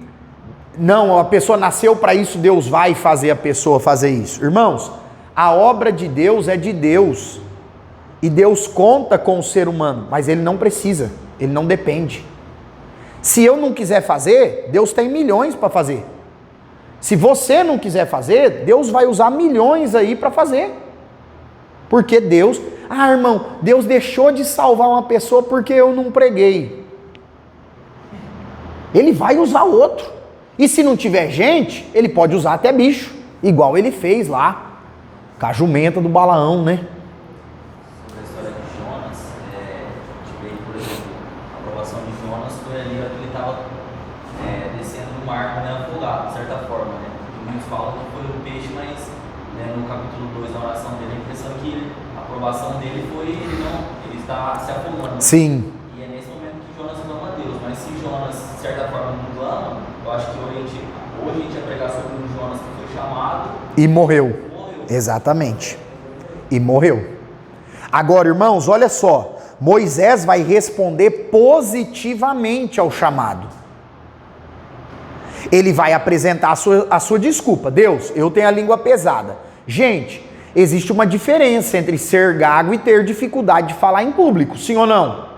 não, a pessoa nasceu para isso, Deus vai fazer a pessoa fazer isso. Irmãos, a obra de Deus é de Deus e Deus conta com o ser humano, mas ele não precisa, ele não depende. Se eu não quiser fazer, Deus tem milhões para fazer. Se você não quiser fazer, Deus vai usar milhões aí para fazer. Porque Deus, irmão, Deus deixou de salvar uma pessoa porque eu não preguei. Ele vai usar outro. E se não tiver gente, ele pode usar até bicho, igual ele fez lá, com a jumenta do Balaão, né? A história de Jonas, por exemplo, a aprovação de Jonas foi ali que ele estava descendo do mar comendo afogado, de certa forma, né? Muitos falam que foi o peixe, mas no capítulo 2 da oração dele, a impressão é que a aprovação dele foi ele está se afogando. Sim. E é nesse momento que Jonas clama a Deus, mas se Jonas, de certa forma, não clama, eu acho que hoje a gente ia pregar sobre um Jonas que foi chamado E morreu. Exatamente. E morreu. Agora, irmãos, olha só. Moisés vai responder positivamente ao chamado. Ele vai apresentar a sua desculpa. Deus, eu tenho a língua pesada. Gente, existe uma diferença entre ser gago e ter dificuldade de falar em público, sim ou não?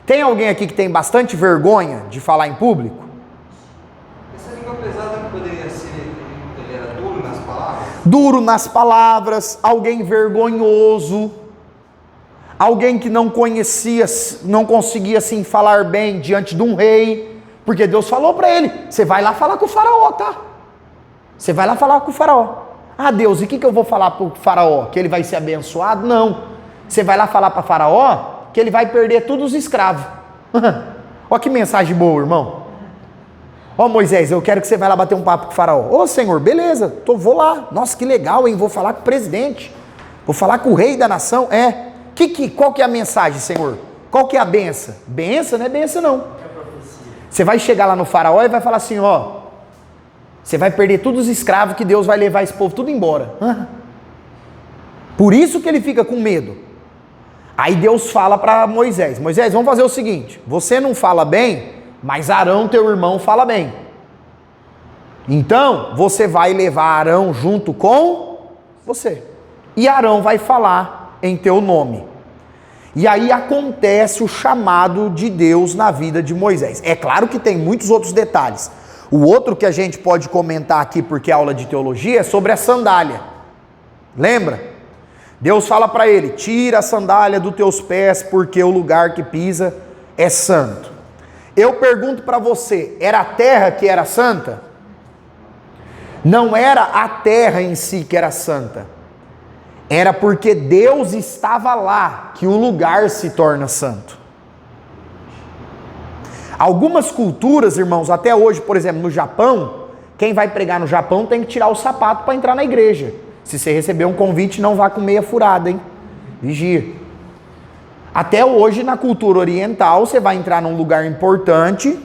Tem alguém aqui que tem bastante vergonha de falar em público? Essa língua pesada poderia ser, ele era duro nas palavras? Duro nas palavras, alguém vergonhoso, alguém que não conseguia assim falar bem diante de um rei, Porque Deus falou para ele, você vai lá falar com o faraó, tá? Você vai lá falar com o faraó. Ah, Deus, e o que eu vou falar para o faraó? Que ele vai ser abençoado? Não. Você vai lá falar para o faraó que ele vai perder todos os escravos. Olha que mensagem boa, irmão. Ó, Moisés, eu quero que você vá lá bater um papo com o faraó. Ô, Senhor, beleza, vou lá. Nossa, que legal, hein? Vou falar com o presidente. Vou falar com o rei da nação. Qual que é a mensagem, Senhor? Qual que é a benção? Benção não é benção, não. Você vai chegar lá no faraó e vai falar assim, ó. Você vai perder todos os escravos que Deus vai levar esse povo tudo embora. Por isso que ele fica com medo. Aí Deus fala para Moisés, Moisés, vamos fazer o seguinte, você não fala bem, mas Arão, teu irmão, fala bem. Então, você vai levar Arão junto com você. E Arão vai falar em teu nome. E aí acontece o chamado de Deus na vida de Moisés. É claro que tem muitos outros detalhes. O outro que a gente pode comentar aqui, porque é aula de teologia, é sobre a sandália. Lembra? Deus fala para ele, tira a sandália dos teus pés, porque o lugar que pisa é santo. Eu pergunto para você, era a terra que era santa? Não era a terra em si que era santa. Era porque Deus estava lá que o lugar se torna santo. Algumas culturas, irmãos, até hoje, por exemplo, no Japão, quem vai pregar no Japão tem que tirar o sapato para entrar na igreja. Se você receber um convite, não vá com meia furada, hein? Vigia. Até hoje, na cultura oriental, você vai entrar num lugar importante,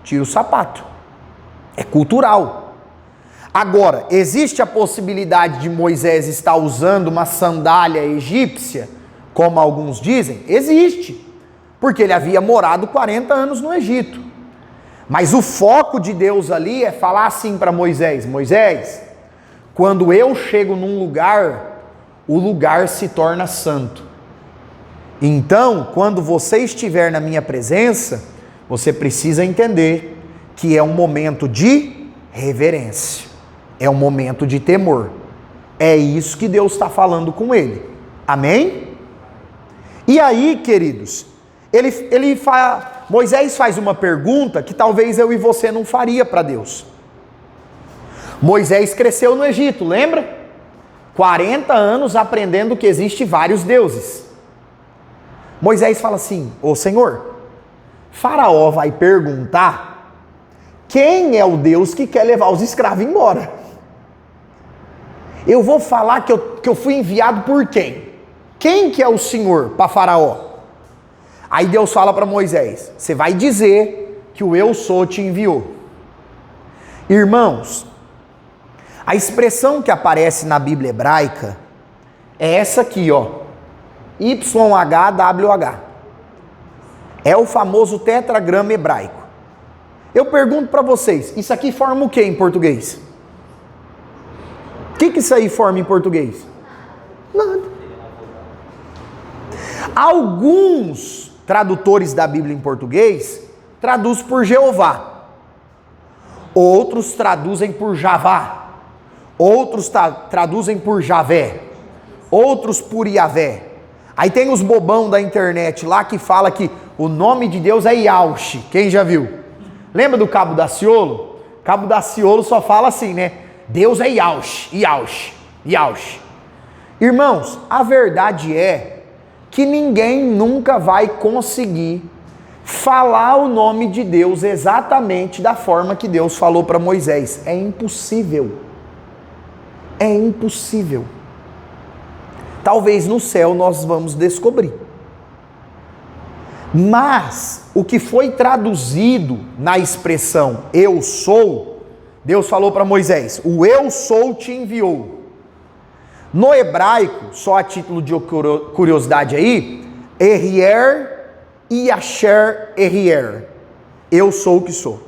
tira o sapato. É cultural. Agora, existe a possibilidade de Moisés estar usando uma sandália egípcia, como alguns dizem? Existe. Porque ele havia morado 40 anos no Egito. Mas o foco de Deus ali é falar assim para Moisés, Moisés, quando eu chego num lugar, o lugar se torna santo. Então, quando você estiver na minha presença, você precisa entender que é um momento de reverência, é um momento de temor. É isso que Deus está falando com ele. Amém? E aí, queridos, Moisés faz uma pergunta que talvez eu e você não faria para Deus. Moisés cresceu no Egito, lembra? 40 anos aprendendo que existe vários deuses. Moisés fala assim, ô Senhor, Faraó vai perguntar quem é o Deus que quer levar os escravos embora. Eu vou falar que eu fui enviado por quem? Quem que é o Senhor para Faraó? Aí Deus fala para Moisés, você vai dizer que o eu sou te enviou. Irmãos, a expressão que aparece na Bíblia hebraica é essa aqui, ó. YHWH. É o famoso tetragrama hebraico. Eu pergunto para vocês, isso aqui forma o que em português? O que isso aí forma em português? Nada. Alguns tradutores da Bíblia em português traduzem por Jeová. Outros traduzem por Javá. Outros traduzem por Javé. Outros por Iavé. Aí tem os bobão da internet lá que fala que o nome de Deus é Yaush. Quem já viu? Lembra do Cabo Daciolo? Cabo Daciolo só fala assim, né? Deus é Yaush, Yaush, Yaush. Irmãos, a verdade é que ninguém nunca vai conseguir falar o nome de Deus exatamente da forma que Deus falou para Moisés. É impossível. É impossível. Talvez no céu nós vamos descobrir. Mas o que foi traduzido na expressão eu sou, Deus falou para Moisés, o eu sou te enviou. No hebraico, só a título de curiosidade aí, Erier e Asher Erier. Eu sou o que sou.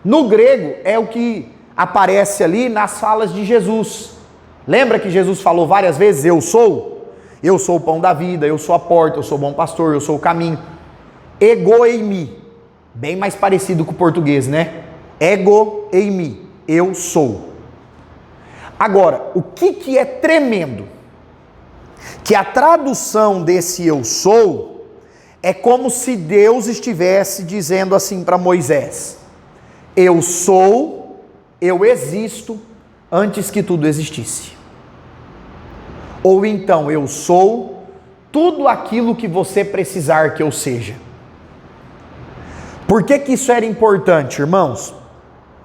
No grego é o que aparece ali nas falas de Jesus. Lembra que Jesus falou várias vezes, eu sou o pão da vida, eu sou a porta, eu sou o bom pastor, eu sou o caminho. Ego eimi, bem mais parecido com o português, né? Ego eimi, eu sou. Agora, o que é tremendo? Que a tradução desse eu sou É como se Deus estivesse dizendo assim para Moisés: eu sou, eu existo antes que tudo existisse. Ou então, eu sou tudo aquilo que você precisar que eu seja. Por que que isso era importante, irmãos?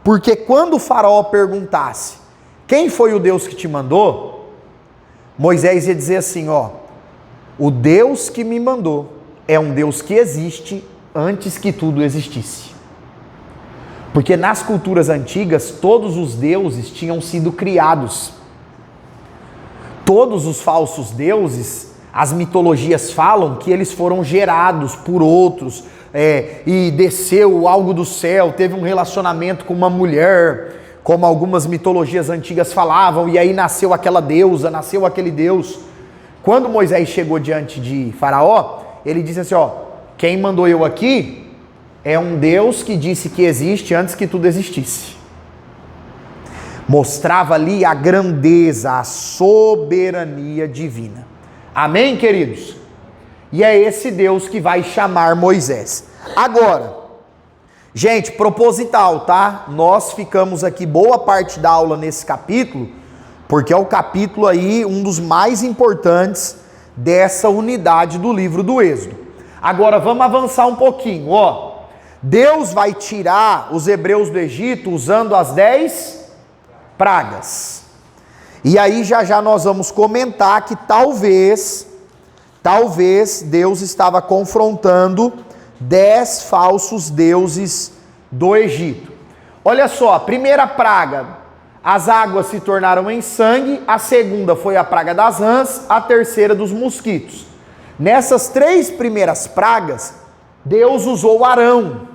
Porque quando o faraó perguntasse: quem foi o Deus que te mandou? Moisés ia dizer assim, ó: o Deus que me mandou é um Deus que existe antes que tudo existisse. Porque nas culturas antigas, todos os deuses tinham sido criados. Todos os falsos deuses, as mitologias falam que eles foram gerados por outros, e desceu algo do céu, teve um relacionamento com uma mulher, como algumas mitologias antigas falavam, e aí nasceu aquela deusa, nasceu aquele Deus. Quando Moisés chegou diante de Faraó, ele disse assim, ó: quem mandou eu aqui é um Deus que disse que existe antes que tudo existisse. Mostrava ali a grandeza, a soberania divina. Amém, queridos? E é esse Deus que vai chamar Moisés. Agora, gente, proposital, tá? Nós ficamos aqui boa parte da aula nesse capítulo, porque é o capítulo aí, um dos mais importantes dessa unidade do livro do Êxodo. Agora, vamos avançar um pouquinho, ó. Deus vai tirar os hebreus do Egito usando as 10 pragas. E aí já nós vamos comentar que talvez Deus estava confrontando 10 falsos deuses do Egito. Olha só, a primeira praga, as águas se tornaram em sangue. A segunda foi a praga das rãs, a terceira dos mosquitos. Nessas 3 primeiras pragas, Deus usou Arão.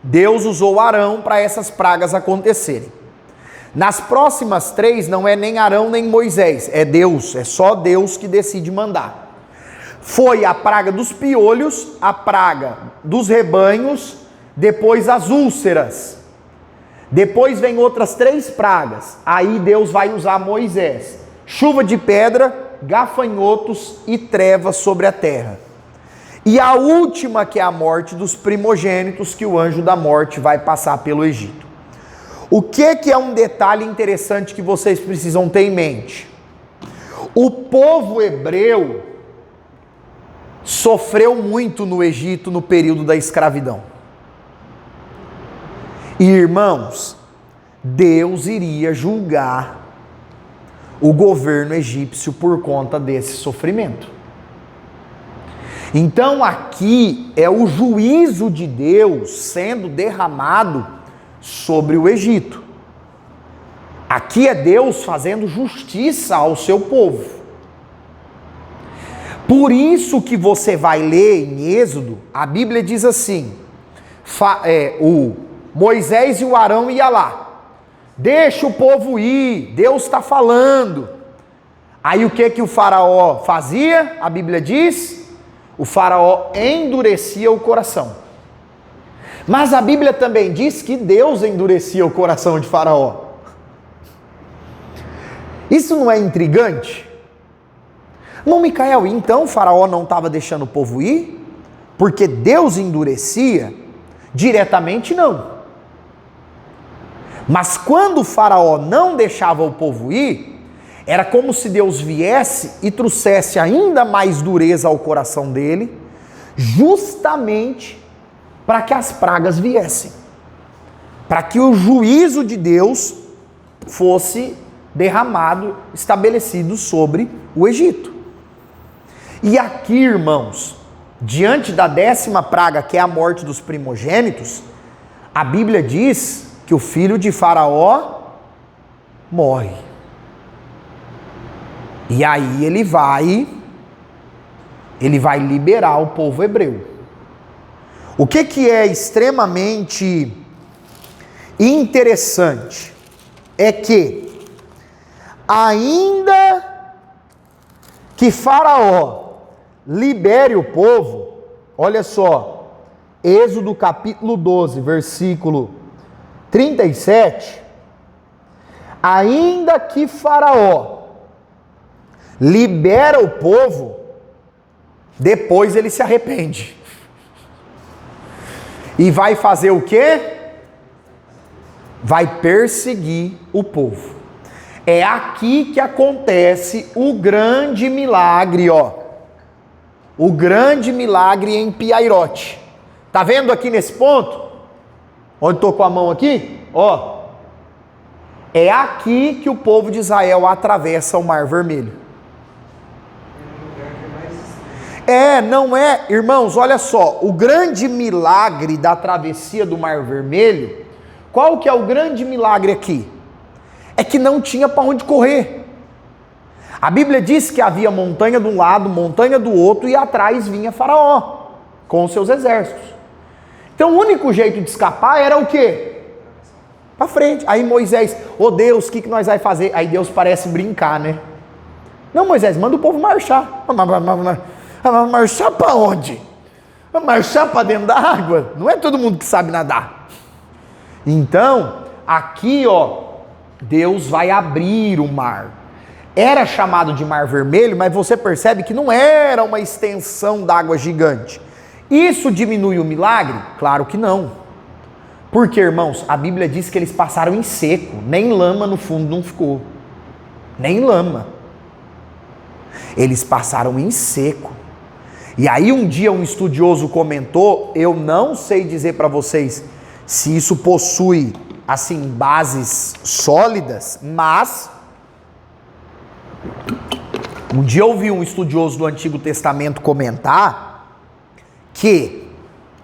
Deus usou Arão para essas pragas acontecerem. Nas próximas 3 não é nem Arão nem Moisés, é Deus, é só Deus que decide mandar. Foi a praga dos piolhos, a praga dos rebanhos, depois as úlceras. Depois vem outras 3 pragas, aí Deus vai usar Moisés. Chuva de pedra, gafanhotos e trevas sobre a terra. E a última, que é a morte dos primogênitos, que o anjo da morte vai passar pelo Egito. O que é um detalhe interessante que vocês precisam ter em mente? O povo hebreu sofreu muito no Egito no período da escravidão. E, irmãos, Deus iria julgar o governo egípcio por conta desse sofrimento. Então aqui é o juízo de Deus sendo derramado sobre o Egito. Aqui é Deus fazendo justiça ao seu povo. Por isso que você vai ler em Êxodo, a Bíblia diz assim, o Moisés e o Arão iam lá, deixa o povo ir, Deus está falando. Aí o que o faraó fazia? A Bíblia diz, o faraó endurecia o coração. Mas a Bíblia também diz que Deus endurecia o coração de faraó. Isso não é intrigante? Irmão Micael, então o faraó não estava deixando o povo ir? Porque Deus endurecia? Diretamente não. Mas quando o faraó não deixava o povo ir, era como se Deus viesse e trouxesse ainda mais dureza ao coração dele, justamente para que as pragas viessem. Para que o juízo de Deus fosse derramado, estabelecido sobre o Egito. E aqui, irmãos, diante da 10ª praga, que é a morte dos primogênitos, a Bíblia diz que o filho de Faraó morre. E aí ele vai liberar o povo hebreu. O que é extremamente interessante é que, ainda que Faraó libere o povo, olha só, Êxodo capítulo 12, versículo 37, ainda que Faraó libera o povo, Depois ele se arrepende. E vai fazer o quê? Vai perseguir o povo. É aqui que acontece o grande milagre, ó. O grande milagre em Piairote. Tá vendo aqui nesse ponto? Onde estou com a mão aqui? Ó. É aqui que o povo de Israel atravessa o Mar Vermelho. Não é, irmãos, olha só, o grande milagre da travessia do Mar Vermelho, qual que é o grande milagre aqui? É que não tinha para onde correr. A Bíblia diz que havia montanha de um lado, montanha do outro, e atrás vinha Faraó, com os seus exércitos. Então o único jeito de escapar era o quê? Para frente. Aí Moisés, Deus, o que nós vamos fazer? Aí Deus parece brincar, né? Não, Moisés, manda o povo marchar. Marchar para onde? Marchar para dentro da água? Não é todo mundo que sabe nadar. Então, aqui, ó, Deus vai abrir o mar. Era chamado de Mar Vermelho, mas você percebe que não era uma extensão d'água gigante. Isso diminui o milagre? Claro que não. Porque, irmãos, a Bíblia diz que eles passaram em seco, nem lama no fundo não ficou. Nem lama. Eles passaram em seco. E aí um dia um estudioso comentou, eu não sei dizer para vocês se isso possui, assim, bases sólidas, mas um dia eu ouvi um estudioso do Antigo Testamento comentar que,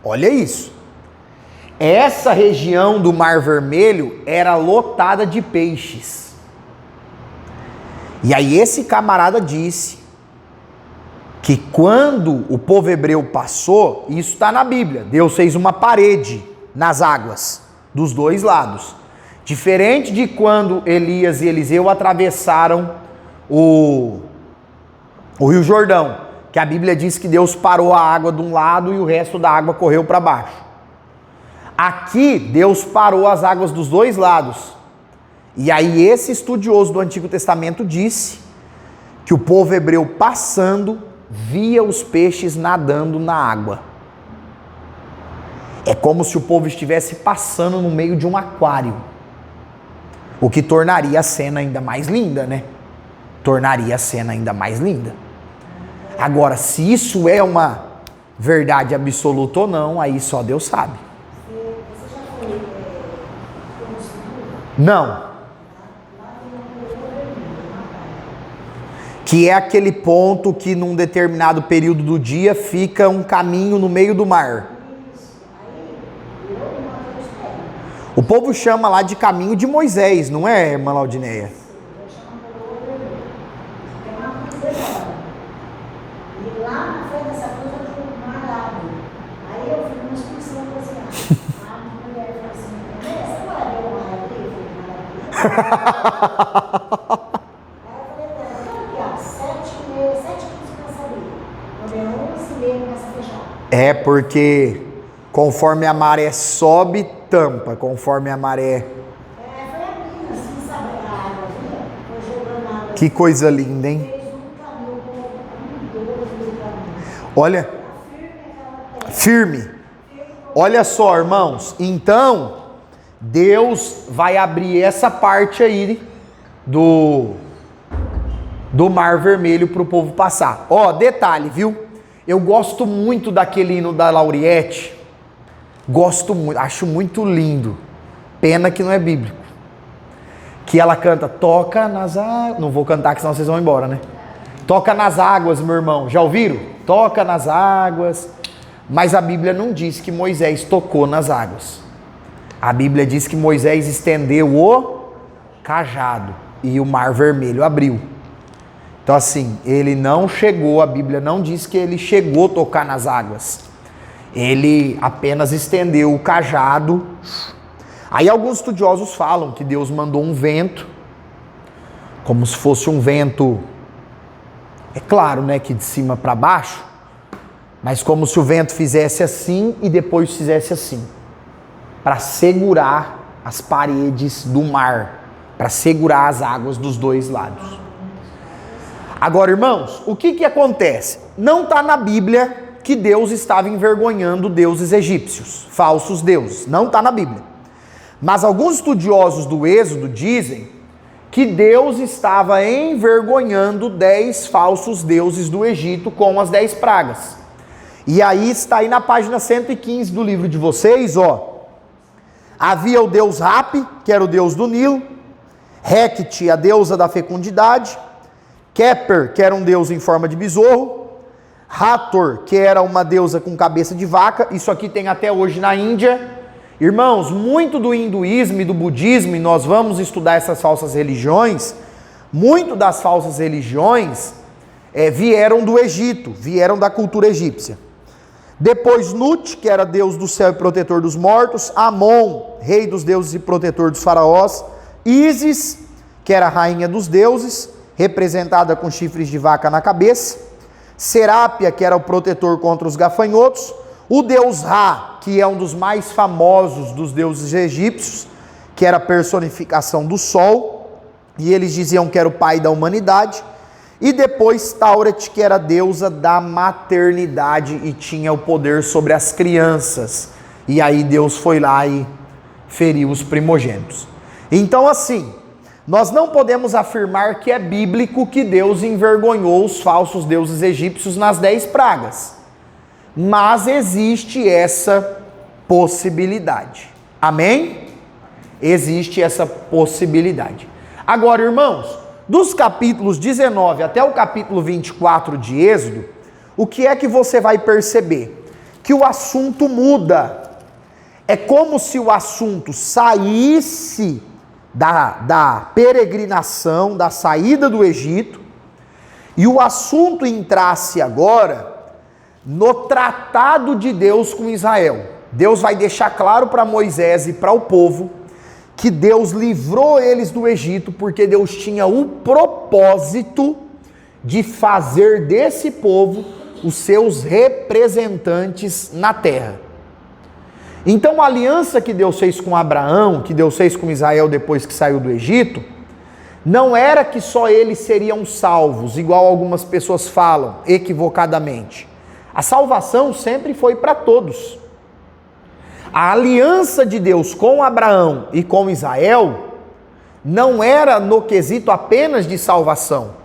olha isso, essa região do Mar Vermelho era lotada de peixes. E aí esse camarada disse que quando o povo hebreu passou, isso está na Bíblia, Deus fez uma parede nas águas, dos dois lados. Diferente de quando Elias e Eliseu atravessaram o Rio Jordão, que a Bíblia diz que Deus parou a água de um lado e o resto da água correu para baixo. Aqui, Deus parou as águas dos dois lados. E aí esse estudioso do Antigo Testamento disse que o povo hebreu passando via os peixes nadando na água. É como se o povo estivesse passando no meio de um aquário. O que tornaria a cena ainda mais linda, né? Tornaria a cena ainda mais linda. Agora, se isso é uma verdade absoluta ou não, aí só Deus sabe. Você já foi Não. Que é aquele ponto que num determinado período do dia fica um caminho no meio do mar. O povo chama lá de caminho de Moisés, não é, irmã Laudineia? E lá na frente dessa coisa eu fui no mar abre. Aí eu fui numa excursão assim, a mulher falou assim, você vai ver o mar abrir? Eu falei, mar abrir? É porque conforme a maré sobe, tampa. Conforme a maré... foi abrindo assim, sabe? A água vinha, foi jogando água. Que coisa linda, hein? Fez um caminho, um caminho. Olha, firme. Olha só, irmãos. Então, Deus vai abrir essa parte aí do Mar Vermelho para o povo passar. Ó, detalhe, viu? Eu gosto muito daquele hino da Lauriette. Gosto muito, acho muito lindo. Pena que não é bíblico. Que ela canta, toca nas águas. Não vou cantar, que senão vocês vão embora, né? Toca nas águas, meu irmão. Já ouviram? Toca nas águas. Mas a Bíblia não diz que Moisés tocou nas águas. A Bíblia diz que Moisés estendeu o cajado e o Mar Vermelho abriu. Então assim, ele não chegou, a Bíblia não diz que ele chegou a tocar nas águas. Ele apenas estendeu o cajado. Aí alguns estudiosos falam que Deus mandou um vento, como se fosse um vento, é claro, né, que de cima para baixo, mas como se o vento fizesse assim e depois fizesse assim, para segurar as paredes do mar, para segurar as águas dos dois lados. Agora, irmãos, o que acontece? Não está na Bíblia que Deus estava envergonhando deuses egípcios, falsos deuses. Não está na Bíblia. Mas alguns estudiosos do Êxodo dizem que Deus estava envergonhando 10 falsos deuses do Egito com as 10 pragas. E aí está aí na página 115 do livro de vocês, ó. Havia o deus Rapi, que era o deus do Nilo, Hecate, a deusa da fecundidade, Keper, que era um deus em forma de besouro, Hathor, que era uma deusa com cabeça de vaca. Isso aqui tem até hoje na Índia. Irmãos, muito do hinduísmo e do budismo, e nós vamos estudar essas falsas religiões, muito das falsas religiões vieram do Egito, vieram da cultura egípcia. Depois Nut, que era deus do céu e protetor dos mortos, Amon, rei dos deuses e protetor dos faraós, Ísis, que era rainha dos deuses, representada com chifres de vaca na cabeça, Serápia, que era o protetor contra os gafanhotos, o deus Ra, que é um dos mais famosos dos deuses egípcios, que era a personificação do sol, e eles diziam que era o pai da humanidade, e depois Tauret, que era a deusa da maternidade e tinha o poder sobre as crianças, e aí Deus foi lá e feriu os primogênitos. Então assim, nós não podemos afirmar que é bíblico que Deus envergonhou os falsos deuses egípcios nas 10 pragas. Mas existe essa possibilidade. Amém? Existe essa possibilidade. Agora, irmãos, dos capítulos 19 até o capítulo 24 de Êxodo, o que é que você vai perceber? Que o assunto muda. É como se o assunto saísse da peregrinação, da saída do Egito, e o assunto entrasse agora no tratado de Deus com Israel. Deus vai deixar claro para Moisés e para o povo que Deus livrou eles do Egito porque Deus tinha o propósito de fazer desse povo os seus representantes na terra. Então a aliança que Deus fez com Abraão, que Deus fez com Israel depois que saiu do Egito, não era que só eles seriam salvos, igual algumas pessoas falam equivocadamente. A salvação sempre foi para todos. A aliança de Deus com Abraão e com Israel não era no quesito apenas de salvação,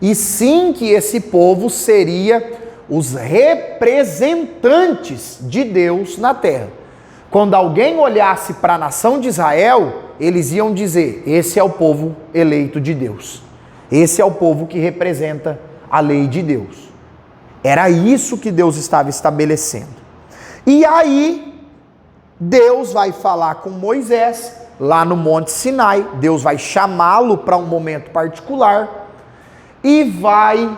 e sim que esse povo seria os representantes de Deus na terra. Quando alguém olhasse para a nação de Israel, eles iam dizer: esse é o povo eleito de Deus. Esse é o povo que representa a lei de Deus. Era isso que Deus estava estabelecendo. E aí, Deus vai falar com Moisés, lá no Monte Sinai. Deus vai chamá-lo para um momento particular e vai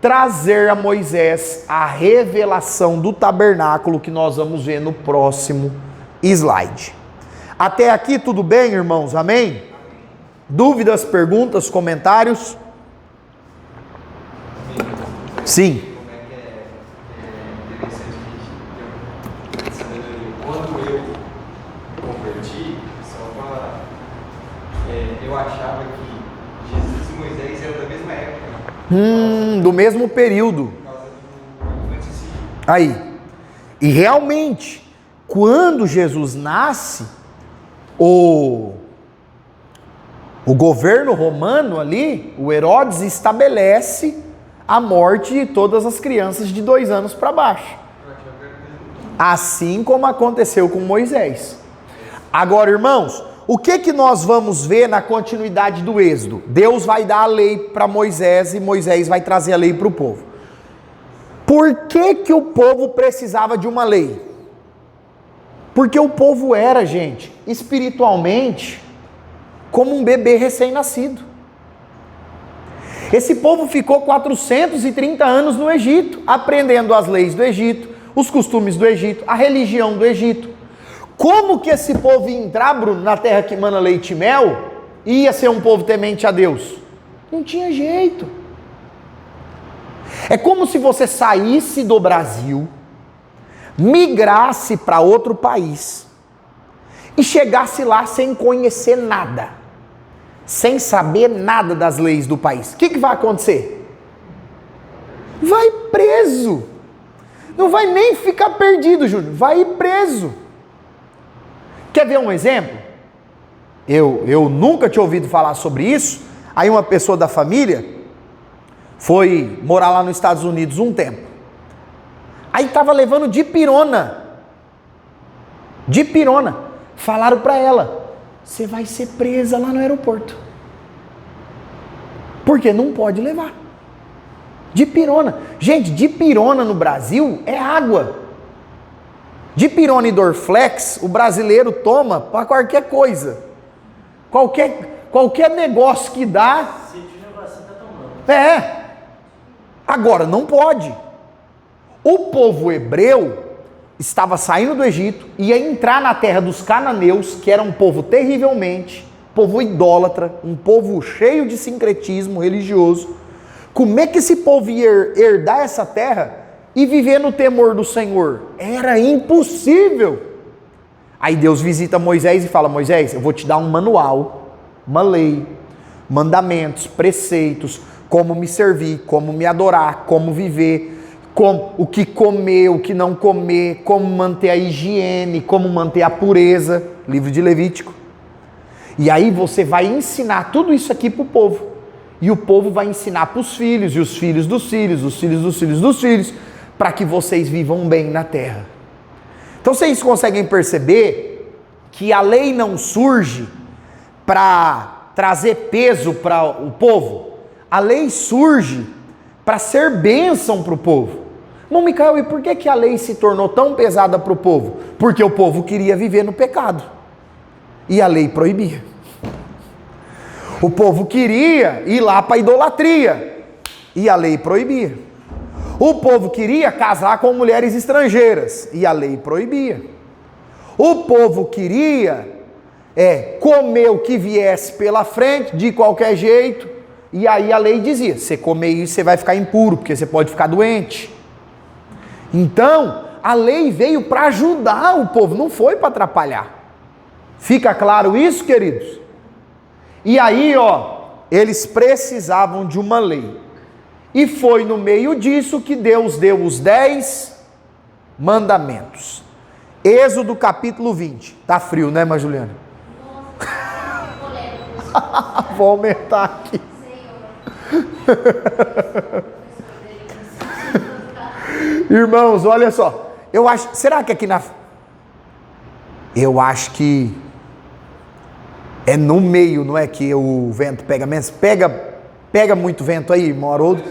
trazer a Moisés a revelação do tabernáculo, que nós vamos ver no próximo slide. Até aqui tudo bem, irmãos? Amém? Dúvidas, perguntas, comentários? Sim. Como é que é interessante que quando eu me converti, eu achava que Jesus e Moisés eram da mesma época. Do mesmo período. Por causa do anticristo. Aí. E realmente, quando Jesus nasce, o governo romano ali, o Herodes, estabelece a morte de todas as crianças de 2 anos para baixo. Assim como aconteceu com Moisés. Agora, irmãos, o que nós vamos ver na continuidade do Êxodo? Deus vai dar a lei para Moisés e Moisés vai trazer a lei para o povo. Por que o povo precisava de uma lei? Porque o povo era, gente, espiritualmente, como um bebê recém-nascido. Esse povo ficou 430 anos no Egito, aprendendo as leis do Egito, os costumes do Egito, a religião do Egito. Como que esse povo ia entrar, Bruno, na terra que mana leite e mel, e ia ser um povo temente a Deus? Não tinha jeito. É como se você saísse do Brasil, migrasse para outro país e chegasse lá sem conhecer nada, sem saber nada das leis do país. O que vai acontecer? vai preso. Não vai nem ficar perdido, Júnior, vai ir preso. Quer ver um exemplo? Eu nunca tinha ouvido falar sobre isso. Aí uma pessoa da família foi morar lá nos Estados Unidos um tempo. Aí estava levando dipirona. Dipirona. Falaram para ela, você vai ser presa lá no aeroporto. Porque não pode levar. Dipirona. Gente, dipirona no Brasil é água. Dipirona e Dorflex, o brasileiro toma para qualquer coisa. Qualquer negócio que dá. Se tiver vacina, tá tomando. É. Agora, não pode. O povo hebreu estava saindo do Egito, ia entrar na terra dos cananeus, que era um povo terrivelmente, povo idólatra, um povo cheio de sincretismo religioso. Como é que esse povo ia herdar essa terra e viver no temor do Senhor? Era impossível. Aí Deus visita Moisés e fala, Moisés, eu vou te dar um manual, uma lei, mandamentos, preceitos, como me servir, como me adorar, como viver, o que comer, o que não comer, como manter a higiene, como manter a pureza, livro de Levítico. E aí você vai ensinar tudo isso aqui para o povo. E o povo vai ensinar para os filhos, e os filhos dos filhos, os filhos dos filhos dos filhos, para que vocês vivam bem na terra. Então vocês conseguem perceber que a lei não surge para trazer peso para o povo. A lei surge para ser bênção para o povo. Irmão Micael, e por que a lei se tornou tão pesada para o povo? Porque o povo queria viver no pecado. E a lei proibia. O povo queria ir lá para a idolatria. E a lei proibia. O povo queria casar com mulheres estrangeiras. E a lei proibia. O povo queria comer o que viesse pela frente, de qualquer jeito. E aí a lei dizia, você comer isso, você vai ficar impuro, porque você pode ficar doente. Então, a lei veio para ajudar o povo, não foi para atrapalhar. Fica claro isso, queridos? E aí, eles precisavam de uma lei. E foi no meio disso que Deus deu os 10 mandamentos. Êxodo capítulo 20. Tá frio, né, irmã Juliana? Vou aumentar aqui. Irmãos, olha só. Será que aqui eu acho que é no meio, não é que o vento pega menos? Pega muito vento aí, irmão Haroldo?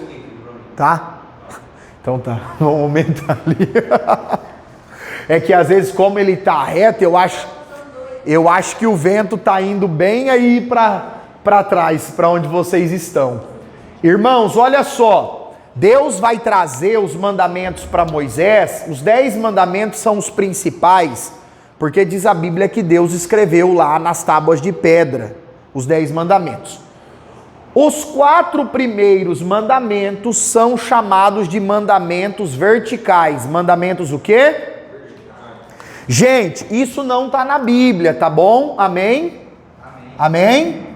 Tá? Então tá, vamos aumentar ali. É que às vezes, como ele tá reto, eu acho que o vento tá indo bem aí para trás, para onde vocês estão. Irmãos, olha só. Deus vai trazer os mandamentos para Moisés. Os 10 mandamentos são os principais, porque diz a Bíblia que Deus escreveu lá nas tábuas de pedra os 10 mandamentos. Os 4 primeiros mandamentos são chamados de mandamentos verticais. Mandamentos o quê? Gente, isso não está na Bíblia, tá bom? Amém? Amém?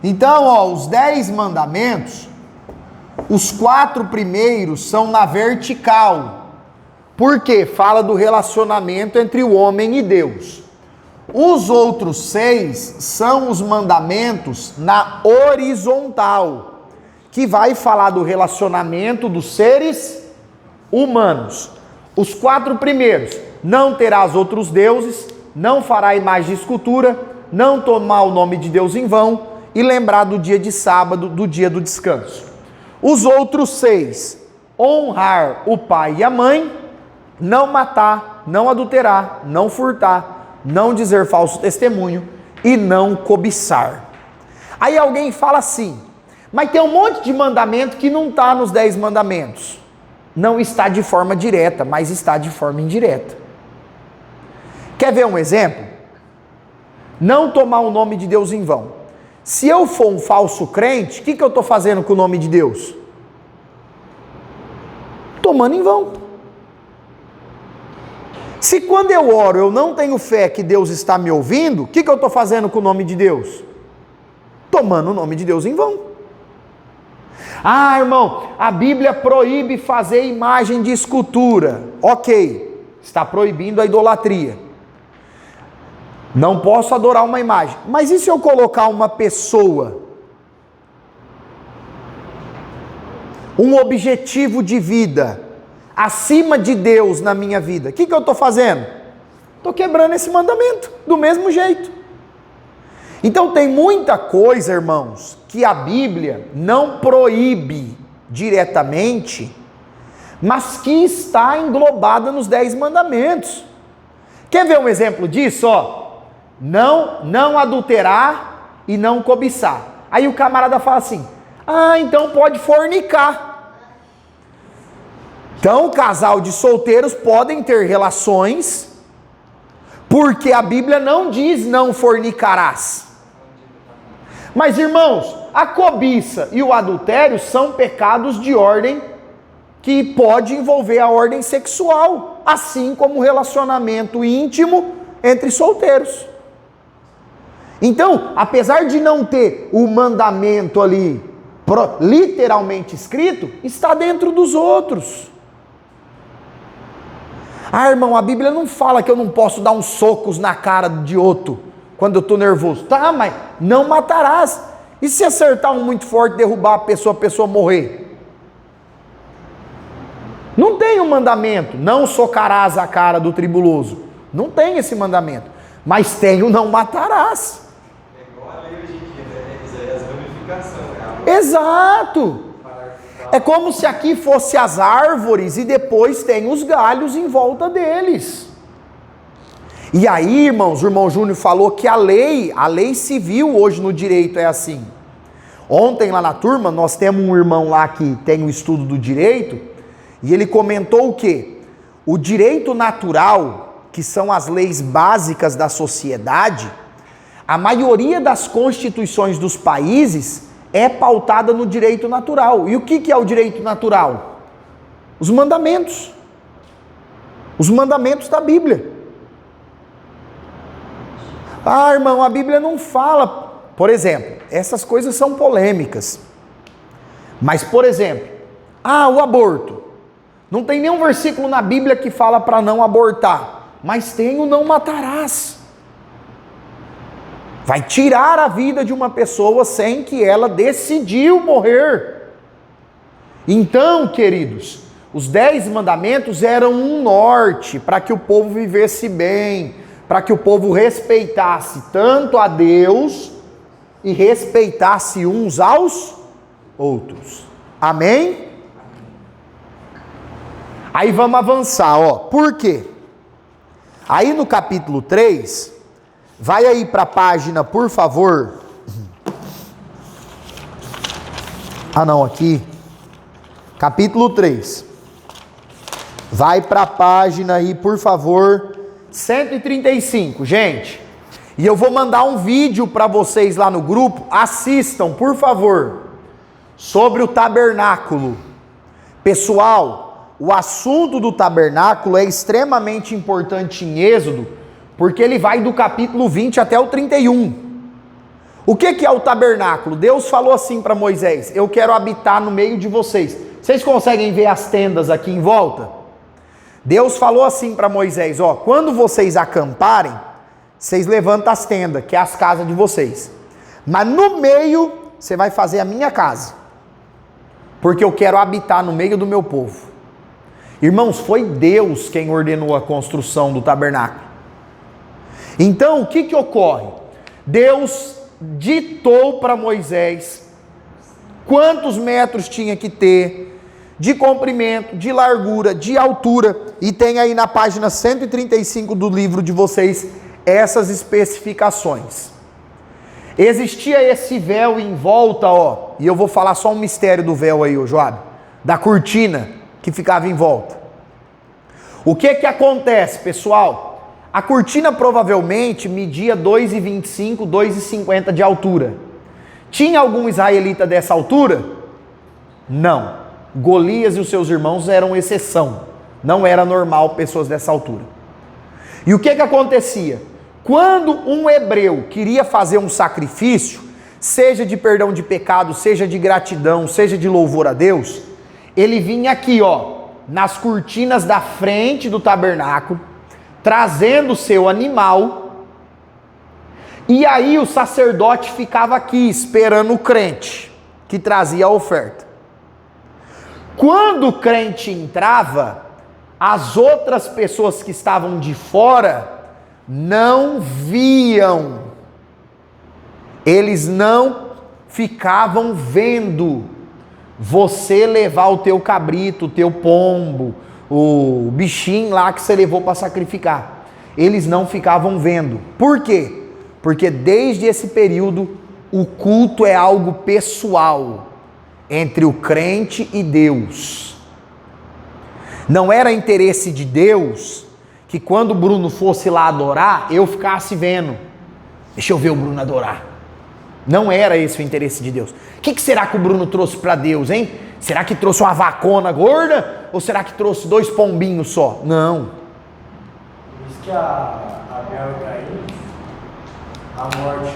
Então, os 10 mandamentos, os 4 primeiros são na vertical. Por quê? Fala do relacionamento entre o homem e Deus. Os outros 6 são os mandamentos na horizontal, que vai falar do relacionamento dos seres humanos. Os 4 primeiros: não terás outros deuses, não fará imagem de escultura, não tomar o nome de Deus em vão e lembrar do dia de sábado, do dia do descanso. Os outros 6: honrar o pai e a mãe, não matar, não adulterar, não furtar, não dizer falso testemunho e não cobiçar. Aí alguém fala assim, mas tem um monte de mandamento que não está nos 10 mandamentos. Não está de forma direta, mas está de forma indireta. Quer ver um exemplo? Não tomar o nome de Deus em vão. Se eu for um falso crente, o que eu estou fazendo com o nome de Deus? Tomando em vão. Se quando eu oro eu não tenho fé que Deus está me ouvindo, o que eu estou fazendo com o nome de Deus? Tomando o nome de Deus em vão. Ah, irmão, a Bíblia proíbe fazer imagem de escultura. Ok, está proibindo a idolatria. Não posso adorar uma imagem. Mas e se eu colocar uma pessoa, um objetivo de vida, acima de Deus na minha vida? O que eu estou fazendo? Estou quebrando esse mandamento, do mesmo jeito. Então tem muita coisa, irmãos, que a Bíblia não proíbe diretamente, mas que está englobada nos 10 mandamentos. Quer ver um exemplo disso? Ó, não adulterar e não cobiçar. Aí o camarada fala assim, então pode fornicar. Então o casal de solteiros podem ter relações, porque a Bíblia não diz não fornicarás. Mas irmãos, a cobiça e o adultério são pecados de ordem que pode envolver a ordem sexual, assim como o relacionamento íntimo entre solteiros. Então, apesar de não ter o mandamento ali literalmente escrito, está dentro dos outros. Irmão, a Bíblia não fala que eu não posso dar uns socos na cara de outro quando eu estou nervoso. Tá, mas não matarás. E se acertar um muito forte, derrubar a pessoa morrer? Não tem um mandamento, não socarás a cara do tribuloso. Não tem esse mandamento. Mas tem o não matarás. É igual a lei hoje em dia, né? Isso aí é as ramificações. Exato. É como se aqui fosse as árvores e depois tem os galhos em volta deles. E aí, irmãos, o irmão Júnior falou que a lei civil hoje no direito é assim. Ontem lá na turma, nós temos um irmão lá que tem o estudo do direito, e ele comentou o quê? O direito natural, que são as leis básicas da sociedade, a maioria das constituições dos países é pautada no direito natural. E o que é o direito natural? Os mandamentos. Os mandamentos da Bíblia. Irmão, a Bíblia não fala, por exemplo, essas coisas são polêmicas. Mas, por exemplo, o aborto. Não tem nenhum versículo na Bíblia que fala para não abortar, mas tem o não matarás. Vai tirar a vida de uma pessoa sem que ela decidiu morrer. Então, queridos, os 10 mandamentos eram um norte para que o povo vivesse bem, para que o povo respeitasse tanto a Deus e respeitasse uns aos outros. Amém? Aí vamos avançar, ó. Por quê? Aí no capítulo 3, vai aí para a página, por favor. Aqui. Capítulo 3. Vai para a página aí, por favor, 135, gente. E eu vou mandar um vídeo para vocês lá no grupo. Assistam, por favor, sobre o tabernáculo. Pessoal, o assunto do tabernáculo é extremamente importante em Êxodo, porque ele vai do capítulo 20 até o 31. O que é o tabernáculo? Deus falou assim para Moisés: eu quero habitar no meio de vocês. Vocês conseguem ver as tendas aqui em volta? Deus falou assim para Moisés: quando vocês acamparem, vocês levantam as tendas, que é as casas de vocês. Mas no meio, você vai fazer a minha casa, porque eu quero habitar no meio do meu povo. Irmãos, foi Deus quem ordenou a construção do tabernáculo. Então, o que ocorre? Deus ditou para Moisés quantos metros tinha que ter, de comprimento, de largura, de altura, e tem aí na página 135 do livro de vocês essas especificações. Existia esse véu em volta, e eu vou falar só um mistério do véu aí, Joab, da cortina que ficava em volta. O que acontece, pessoal? A cortina provavelmente media 2,25, 2,50 de altura. Tinha algum israelita dessa altura? Não. Golias e os seus irmãos eram exceção. Não era normal pessoas dessa altura. E o que acontecia? Quando um hebreu queria fazer um sacrifício, seja de perdão de pecado, seja de gratidão, seja de louvor a Deus, ele vinha aqui, ó, nas cortinas da frente do tabernáculo, trazendo o seu animal, e aí o sacerdote ficava aqui esperando o crente, que trazia a oferta. Quando o crente entrava, as outras pessoas que estavam de fora não viam, eles não ficavam vendo você levar o teu cabrito, o teu pombo, o bichinho lá que você levou para sacrificar. Eles não ficavam vendo. Por quê? Porque desde esse período o culto é algo pessoal entre o crente e Deus. Não era interesse de Deus que quando o Bruno fosse lá adorar, eu ficasse vendo. Deixa eu ver o Bruno adorar. Não era esse o interesse de Deus. O que será que o Bruno trouxe para Deus, hein? Será que trouxe uma vacona gorda? Ou será que trouxe 2 pombinhos só? Não. Por isso que a Abel e Caim, a morte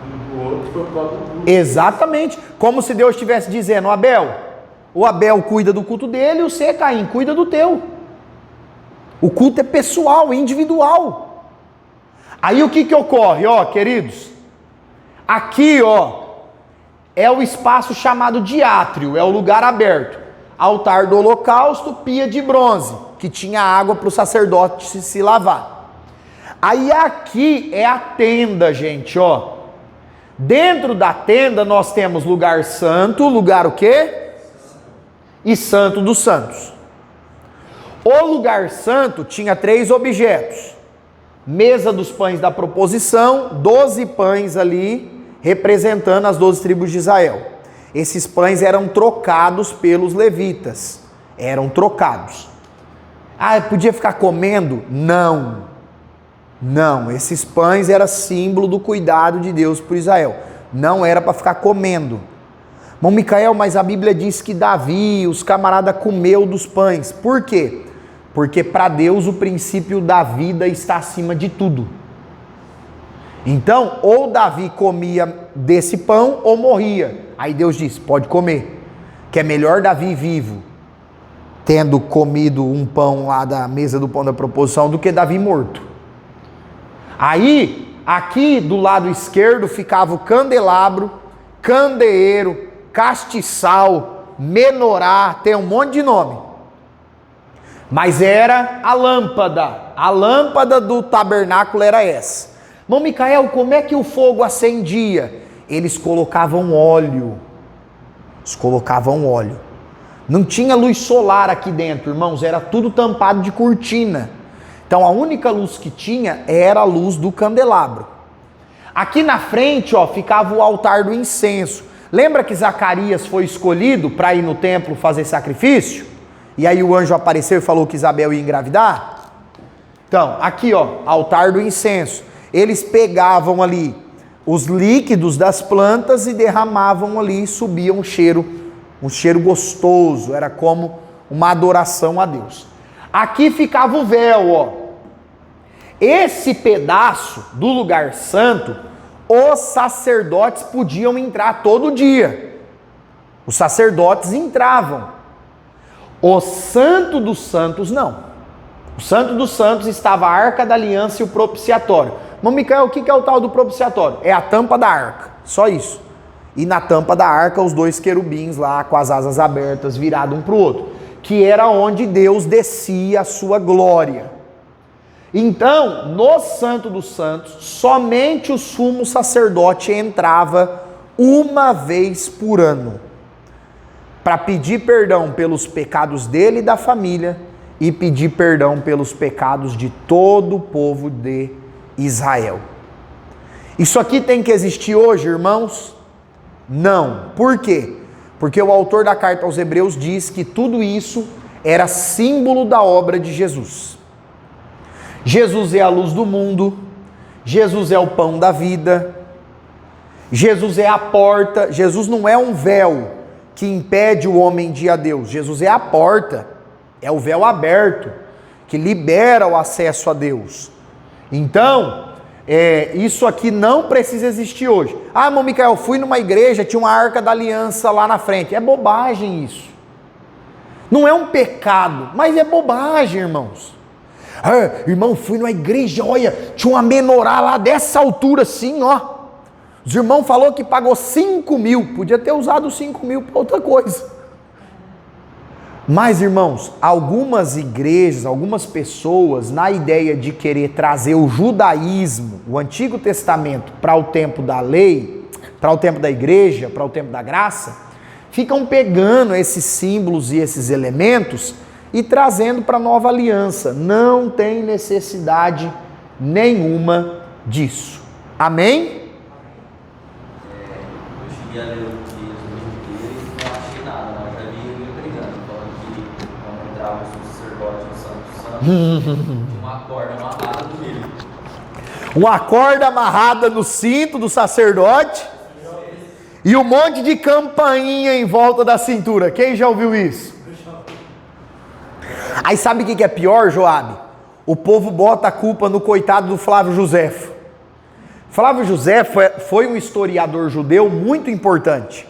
um do outro foi por causa do culto. Exatamente. Como se Deus estivesse dizendo, Abel, o Abel cuida do culto dele e você, Caim, cuida do teu. O culto é pessoal, é individual. Aí o que ocorre, ó, queridos? Aqui, ó, é o espaço chamado de átrio, é o lugar aberto. Altar do holocausto, pia de bronze, que tinha água para o sacerdote se lavar. Aí aqui é a tenda, gente, ó. Dentro da tenda nós temos lugar santo, lugar o quê? E santo dos santos. O lugar santo tinha 3 objetos. Mesa dos pães da proposição, 12 pães ali, representando as 12 tribos de Israel. Esses pães eram trocados pelos levitas. Eram trocados. Ah, podia ficar comendo? Não. Não, esses pães eram símbolo do cuidado de Deus por Israel. Não era para ficar comendo. Irmão Micael, mas a Bíblia diz que Davi, os camaradas, comeu dos pães. Por quê? Porque para Deus o princípio da vida está acima de tudo. Então, ou Davi comia desse pão ou morria. Aí Deus disse, pode comer. Que é melhor Davi vivo, tendo comido um pão lá da mesa do pão da proposição, do que Davi morto. Aí, aqui do lado esquerdo ficava o candelabro, candeeiro, castiçal, menorá, tem um monte de nome. Mas era a lâmpada do tabernáculo era essa. Irmão Micael, como é que o fogo acendia? Eles colocavam óleo. Não tinha luz solar aqui dentro, irmãos, era tudo tampado de cortina. Então a única luz que tinha era a luz do candelabro. Aqui na frente, ó, ficava o altar do incenso. Lembra que Zacarias foi escolhido para ir no templo fazer sacrifício? E aí o anjo apareceu e falou que Isabel ia engravidar? Então, aqui, ó, altar do incenso. Eles pegavam ali os líquidos das plantas e derramavam ali, e subia um cheiro gostoso, era como uma adoração a Deus. Aqui ficava o véu, ó. Esse pedaço do lugar santo, os sacerdotes podiam entrar todo dia. Os sacerdotes entravam. O Santo dos Santos não. O Santo dos Santos estava a Arca da Aliança e o propiciatório. Irmão Micael, o que é o tal do propiciatório? É a tampa da arca, só isso. E na tampa da arca os 2 querubins lá com as asas abertas, virados um para o outro, que era onde Deus descia a sua glória. Então, no Santo dos Santos, somente o sumo sacerdote entrava uma vez por ano, para pedir perdão pelos pecados dele e da família, e pedir perdão pelos pecados de todo o povo de Israel. Isso aqui tem que existir hoje, irmãos? Não. Por quê? Porque o autor da carta aos Hebreus diz que tudo isso era símbolo da obra de Jesus. Jesus é a luz do mundo, Jesus é o pão da vida, Jesus é a porta. Jesus não é um véu que impede o homem de ir a Deus. Jesus é a porta, é o véu aberto, que libera o acesso a Deus. Então, isso aqui não precisa existir hoje. Ah, irmão Micael, fui numa igreja, tinha uma arca da aliança lá na frente. É bobagem isso. Não é um pecado, mas é bobagem, irmãos. Ah, irmão, fui numa igreja, olha, tinha uma menorá lá dessa altura assim, ó. Os irmãos falaram que pagou 5 mil, podia ter usado 5 mil para outra coisa. Mas, irmãos, algumas igrejas, algumas pessoas, na ideia de querer trazer o judaísmo, o Antigo Testamento, para o tempo da lei, para o tempo da igreja, para o tempo da graça, ficam pegando esses símbolos e esses elementos e trazendo para a nova aliança. Não tem necessidade nenhuma disso. Amém? Eu cheguei a ler o texto inteiro e não achei nada, mas já vi ele pregando, falando que quando entrava o sacerdote no Santo tinha uma corda amarrada no milho. Uma corda amarrada no cinto do sacerdote e um monte de campainha em volta da cintura. Quem já ouviu isso? Aí sabe o que é pior, Joabe? O povo bota a culpa no coitado do Flávio Joséfo. Flávio Joséfo foi um historiador judeu muito importante.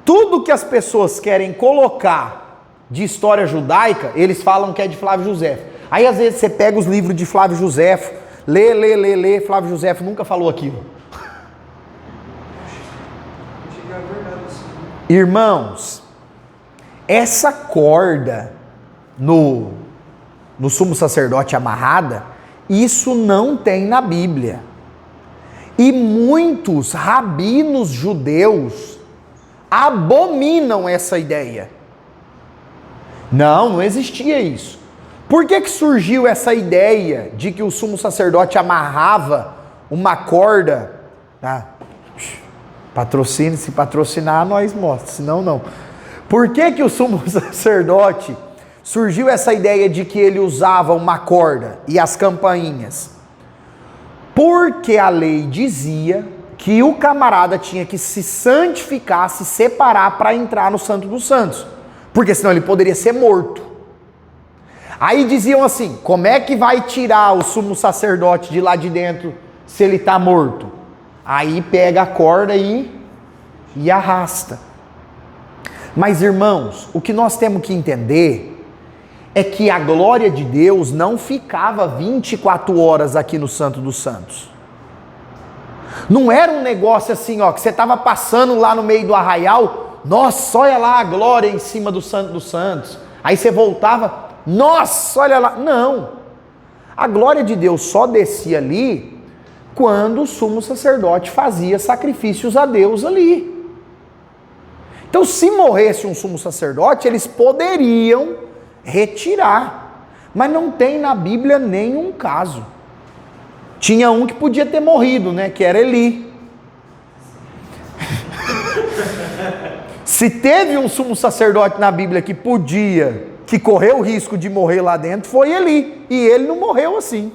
Tudo que as pessoas querem colocar de história judaica, eles falam que é de Flávio Joséfo. Aí às vezes você pega os livros de Flávio Joséfo, lê, Flávio Joséfo nunca falou aquilo. Irmãos, essa corda no sumo sacerdote amarrada, isso não tem na Bíblia. E muitos rabinos judeus abominam essa ideia. Não existia isso. Por que surgiu essa ideia de que o sumo sacerdote amarrava uma corda? Patrocínio, se patrocinar, nós mostra, senão não. Por que o sumo sacerdote surgiu essa ideia de que ele usava uma corda e as campainhas? Porque a lei dizia que o camarada tinha que se santificar, se separar para entrar no Santo dos Santos. Porque senão ele poderia ser morto. Aí diziam assim, como é que vai tirar o sumo sacerdote de lá de dentro se ele está morto? Aí pega a corda e arrasta. Mas irmãos, o que nós temos que entender é que a glória de Deus não ficava 24 horas aqui no Santo dos Santos. Não era um negócio assim, ó, que você estava passando lá no meio do arraial, nossa, olha lá a glória em cima do Santo dos Santos. Aí você voltava, nossa, olha lá. Não. A glória de Deus só descia ali quando o sumo sacerdote fazia sacrifícios a Deus ali. Então, se morresse um sumo sacerdote, eles poderiam retirar, mas não tem na Bíblia nenhum caso. Tinha um que podia ter morrido, né, que era Eli. Se teve um sumo sacerdote na Bíblia que correu o risco de morrer lá dentro, foi Eli, e ele não morreu assim.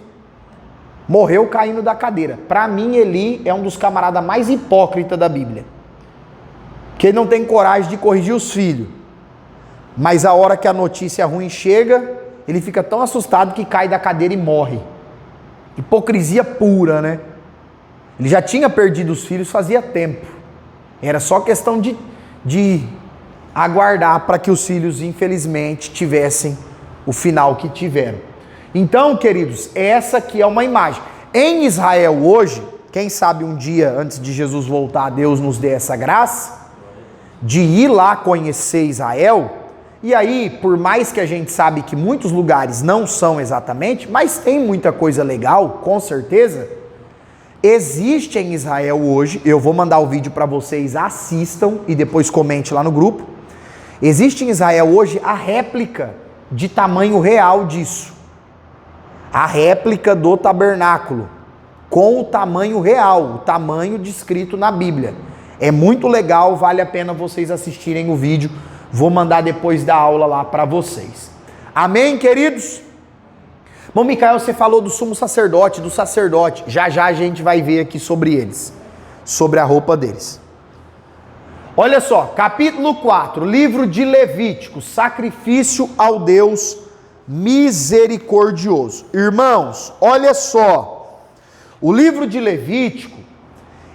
Morreu caindo da cadeira. Para mim, Eli é um dos camaradas mais hipócritas da Bíblia, que ele não tem coragem de corrigir os filhos. Mas a hora que a notícia ruim chega, ele fica tão assustado que cai da cadeira e morre. Hipocrisia pura, né? Ele já tinha perdido os filhos fazia tempo. Era só questão de aguardar para que os filhos, infelizmente, tivessem o final que tiveram. Então, queridos, essa aqui é uma imagem. Em Israel hoje, quem sabe um dia antes de Jesus voltar, Deus nos dê essa graça de ir lá conhecer Israel. E aí, por mais que a gente sabe que muitos lugares não são exatamente, mas tem muita coisa legal, com certeza, existe em Israel hoje, eu vou mandar o vídeo para vocês, assistam e depois comente lá no grupo. Existe em Israel hoje a réplica de tamanho real disso. A réplica do tabernáculo, com o tamanho real, o tamanho descrito na Bíblia. É muito legal, vale a pena vocês assistirem o vídeo. Vou mandar depois da aula lá para vocês. Amém, queridos? Bom, Micael, você falou do sumo sacerdote, do sacerdote. Já já a gente vai ver aqui sobre eles, sobre a roupa deles. Olha só, capítulo 4, livro de Levítico, sacrifício ao Deus misericordioso. Irmãos, olha só, O livro de Levítico,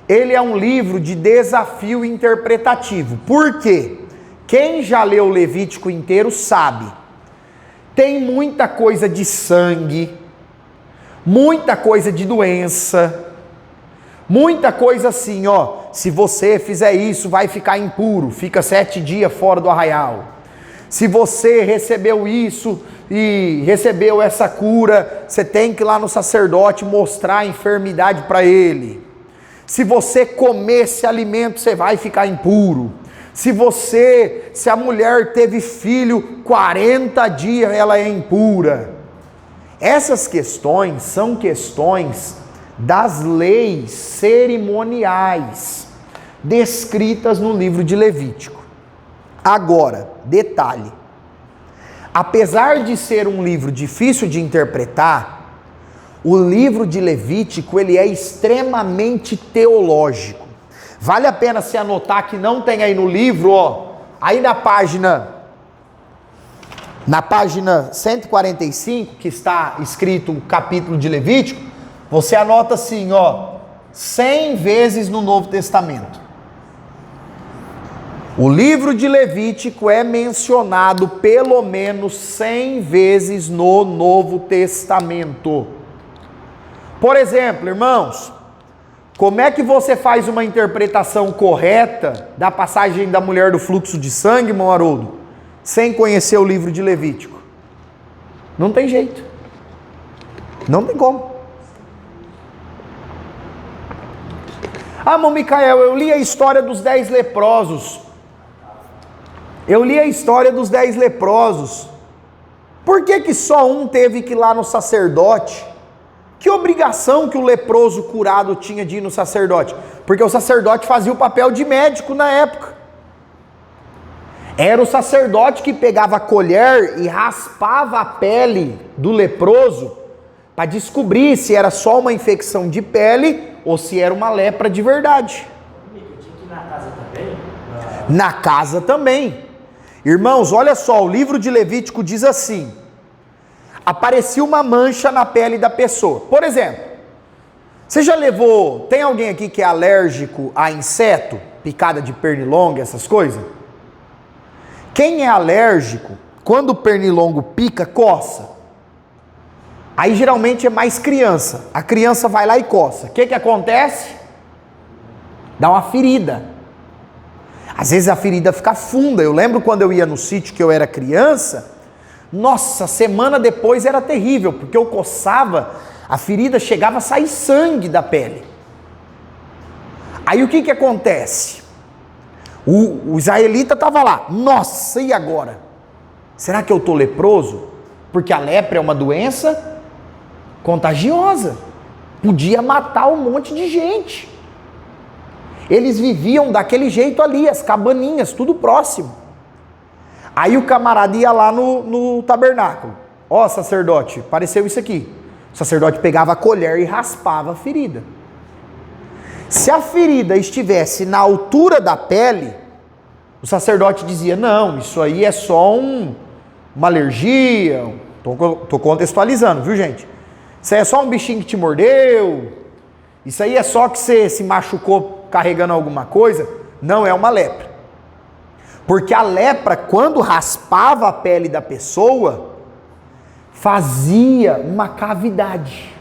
ele é um livro de desafio interpretativo. Por quê? Quem já leu o Levítico inteiro sabe. Tem muita coisa de sangue, muita coisa de doença, muita coisa assim, ó. Se você fizer isso, vai ficar impuro, fica 7 dias fora do arraial. Se você recebeu isso e recebeu essa cura, você tem que ir lá no sacerdote mostrar a enfermidade para ele. Se você comer esse alimento, você vai ficar impuro. Se a mulher teve filho, 40 dias ela é impura. Essas questões são questões das leis cerimoniais descritas no livro de Levítico. Agora, detalhe. Apesar de ser um livro difícil de interpretar, o livro de Levítico, ele é extremamente teológico. Vale a pena se anotar que não tem aí no livro, ó, aí na página 145, que está escrito o capítulo de Levítico, você anota assim, ó, 100 vezes no Novo Testamento. O livro de Levítico é mencionado pelo menos 100 vezes no Novo Testamento. Por exemplo, irmãos, como é que você faz uma interpretação correta da passagem da mulher do fluxo de sangue, irmão Haroldo, sem conhecer o livro de Levítico? Não tem jeito. Não tem como. Ah, irmão Micael, eu li a história dos 10 leprosos. Por que só um teve que ir lá no sacerdote? Que obrigação que o leproso curado tinha de ir no sacerdote? Porque o sacerdote fazia o papel de médico na época. Era o sacerdote que pegava a colher e raspava a pele do leproso para descobrir se era só uma infecção de pele ou se era uma lepra de verdade. Na casa também? Na casa também. Irmãos, olha só, o livro de Levítico diz assim: aparecia uma mancha na pele da pessoa. Por exemplo, você já levou, tem alguém aqui que é alérgico a inseto, picada de pernilongo, essas coisas? Quem é alérgico, quando o pernilongo pica, coça. Aí geralmente é mais criança. A criança vai lá e coça. O que acontece? Dá uma ferida. Às vezes a ferida fica funda. Eu lembro quando eu ia no sítio que eu era criança, nossa, semana depois era terrível, porque eu coçava, a ferida chegava a sair sangue da pele. Aí o que acontece? O israelita estava lá, nossa, e agora? Será que eu estou leproso? Porque a lepra é uma doença contagiosa, podia matar um monte de gente. Eles viviam daquele jeito ali, as cabaninhas, tudo próximo. Aí o camarada ia lá no tabernáculo. Ó, sacerdote, apareceu isso aqui. O sacerdote pegava a colher e raspava a ferida. Se a ferida estivesse na altura da pele, o sacerdote dizia, não, isso aí é só uma alergia. Tô contextualizando, viu, gente? Isso aí é só um bichinho que te mordeu. Isso aí é só que você se machucou carregando alguma coisa. Não é uma lepra. Porque a lepra, quando raspava a pele da pessoa, fazia uma cavidade.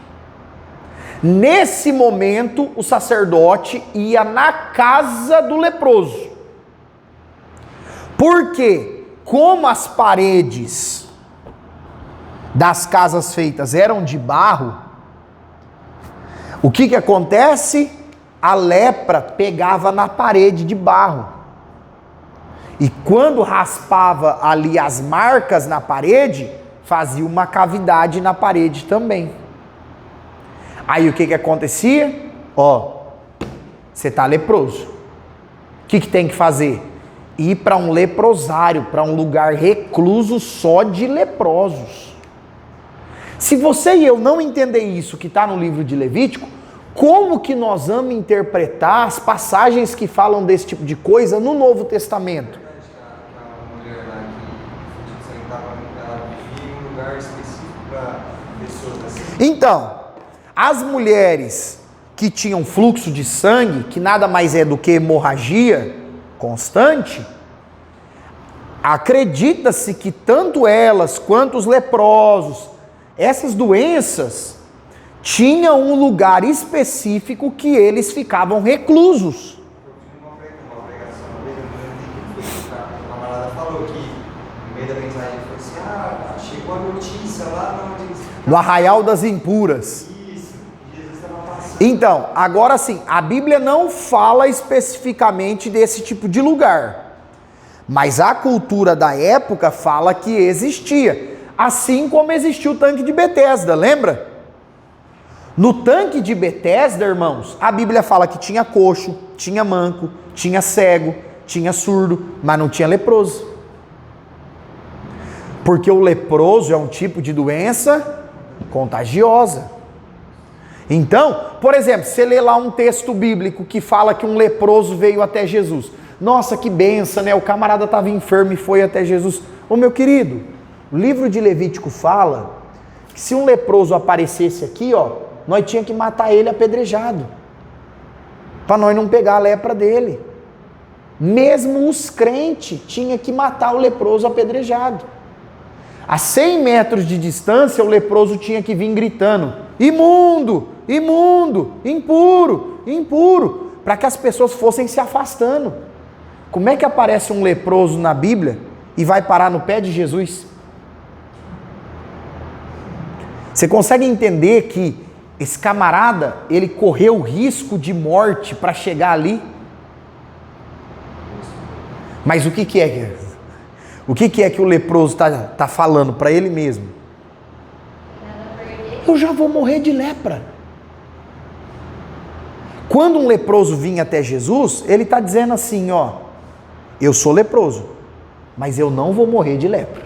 Nesse momento, o sacerdote ia na casa do leproso. Porque, como as paredes das casas feitas eram de barro, o que acontece? A lepra pegava na parede de barro. E quando raspava ali as marcas na parede, fazia uma cavidade na parede também. Aí o que acontecia? Ó, você está leproso. O que tem que fazer? Ir para um leprosário, para um lugar recluso só de leprosos. Se você e eu não entender isso que está no livro de Levítico, como que nós vamos interpretar as passagens que falam desse tipo de coisa no Novo Testamento? A mulher lá que ela vivia em um lugar específico para pessoas assim. Então, As mulheres que tinham fluxo de sangue, que nada mais é do que hemorragia constante, acredita-se que tanto elas quanto os leprosos, essas doenças, tinham um lugar específico que eles ficavam reclusos. Uma pregação, o camarada falou que no meio da mensagem ele falou assim, chegou a notícia lá onde... No Arraial das Impuras. Isso, Jesus estava passando. Então, agora sim, a Bíblia não fala especificamente desse tipo de lugar, mas a cultura da época fala que existia, assim como existiu o tanque de Betesda, lembra? No tanque de Betesda, irmãos, a Bíblia fala que tinha coxo, tinha manco, tinha cego, tinha surdo, mas não tinha leproso. Porque o leproso é um tipo de doença contagiosa. Então, por exemplo, você lê lá um texto bíblico que fala que um leproso veio até Jesus. Nossa, que benção, né? O camarada estava enfermo e foi até Jesus. Ô meu querido, o livro de Levítico fala que se um leproso aparecesse aqui, nós tínhamos que matar ele apedrejado, para nós não pegar a lepra dele. Mesmo os crentes tinham que matar o leproso apedrejado. A 100 metros de distância, o leproso tinha que vir gritando: imundo, imundo, impuro, impuro, para que as pessoas fossem se afastando. Como é que aparece um leproso na Bíblia e vai parar no pé de Jesus? Você consegue entender que esse camarada, ele correu o risco de morte para chegar ali? Mas o que é? O que é que o leproso está falando para ele mesmo? Eu já vou morrer de lepra. Quando um leproso vinha até Jesus, ele está dizendo assim, eu sou leproso, mas eu não vou morrer de lepra.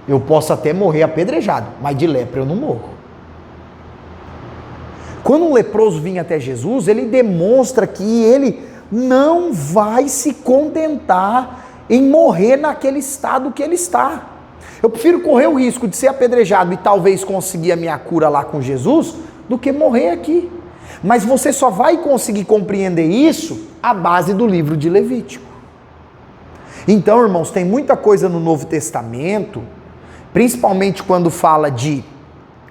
Eu posso até morrer apedrejado, mas de lepra eu não morro. Quando um leproso vinha até Jesus, ele demonstra que ele não vai se contentar em morrer naquele estado que ele está. Eu prefiro correr o risco de ser apedrejado e talvez conseguir a minha cura lá com Jesus, do que morrer aqui. Mas você só vai conseguir compreender isso à base do livro de Levítico. Então, irmãos, tem muita coisa no Novo Testamento, principalmente quando fala de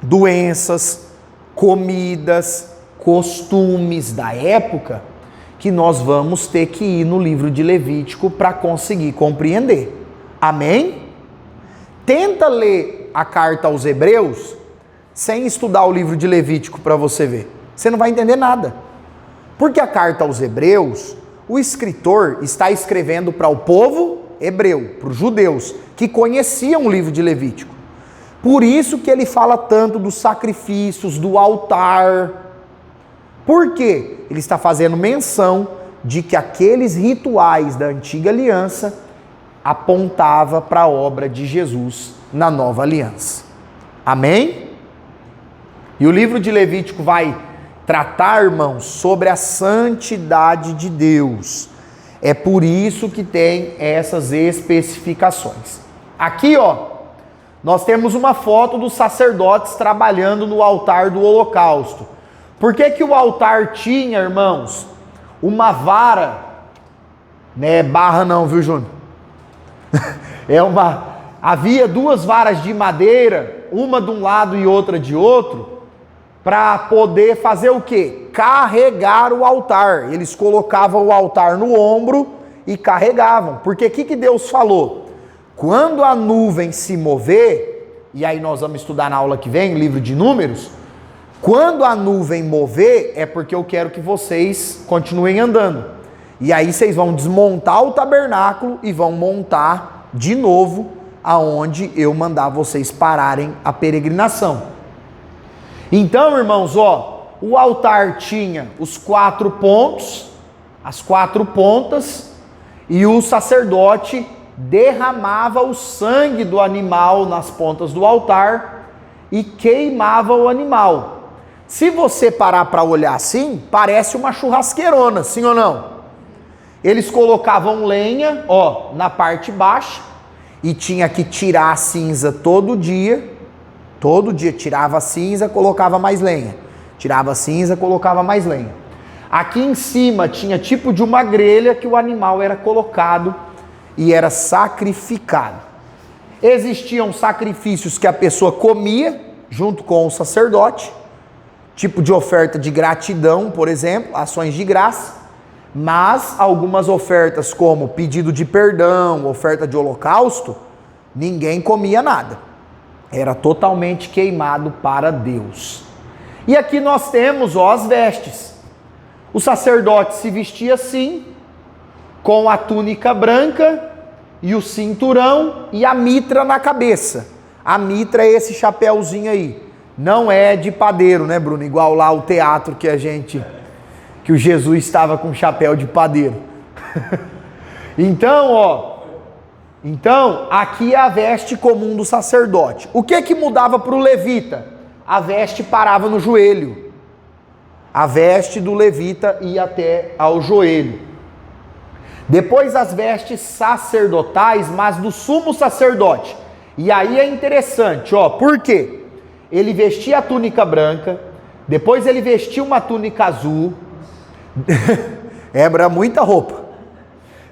doenças, comidas, costumes da época, que nós vamos ter que ir no livro de Levítico para conseguir compreender. Amém? Tenta ler a carta aos Hebreus sem estudar o livro de Levítico para você ver. Você não vai entender nada. Porque a carta aos Hebreus, o escritor está escrevendo para o povo hebreu, para os judeus, que conheciam o livro de Levítico. Por isso que ele fala tanto dos sacrifícios, do altar. Por quê? Ele está fazendo menção de que aqueles rituais da antiga aliança apontava para a obra de Jesus na nova aliança. Amém? E o livro de Levítico vai tratar, irmãos, sobre a santidade de Deus. É por isso que tem essas especificações. Aqui, nós temos uma foto dos sacerdotes trabalhando no altar do holocausto. Por que o altar tinha, irmãos, uma vara, não é barra não, viu, Júnior? Havia duas varas de madeira, uma de um lado e outra de outro, para poder fazer o quê? Carregar o altar. Eles colocavam o altar no ombro e carregavam. Porque o que Deus falou? Quando a nuvem se mover, e aí nós vamos estudar na aula que vem, livro de Números, quando a nuvem mover, é porque eu quero que vocês continuem andando. E aí vocês vão desmontar o tabernáculo e vão montar de novo aonde eu mandar vocês pararem a peregrinação. Então, irmãos, o altar tinha os 4 pontos, as 4 pontas, e o sacerdote derramava o sangue do animal nas pontas do altar e queimava o animal. Se você parar para olhar assim, parece uma churrasqueirona, sim ou não? Eles colocavam lenha, na parte baixa, e tinha que tirar a cinza todo dia tirava a cinza, colocava mais lenha. Tirava a cinza, colocava mais lenha. Aqui em cima tinha tipo de uma grelha que o animal era colocado e era sacrificado. Existiam sacrifícios que a pessoa comia junto com o sacerdote, tipo de oferta de gratidão, por exemplo, ações de graça, mas algumas ofertas como pedido de perdão, oferta de holocausto, ninguém comia nada. Era totalmente queimado para Deus. E aqui nós temos, ó, as vestes. O sacerdote se vestia assim, com a túnica branca e o cinturão e a mitra na cabeça. A mitra é esse chapéuzinho aí. Não é de padeiro, né, Bruno? Igual lá o teatro que o Jesus estava com chapéu de padeiro. Então, ó, aqui é a veste comum do sacerdote. O que mudava para o levita? A veste parava no joelho. A veste do levita ia até ao joelho. Depois as vestes sacerdotais, mas do sumo sacerdote. E aí é interessante, ó, por quê? Ele vestia a túnica branca, depois ele vestia uma túnica azul. Era muita roupa.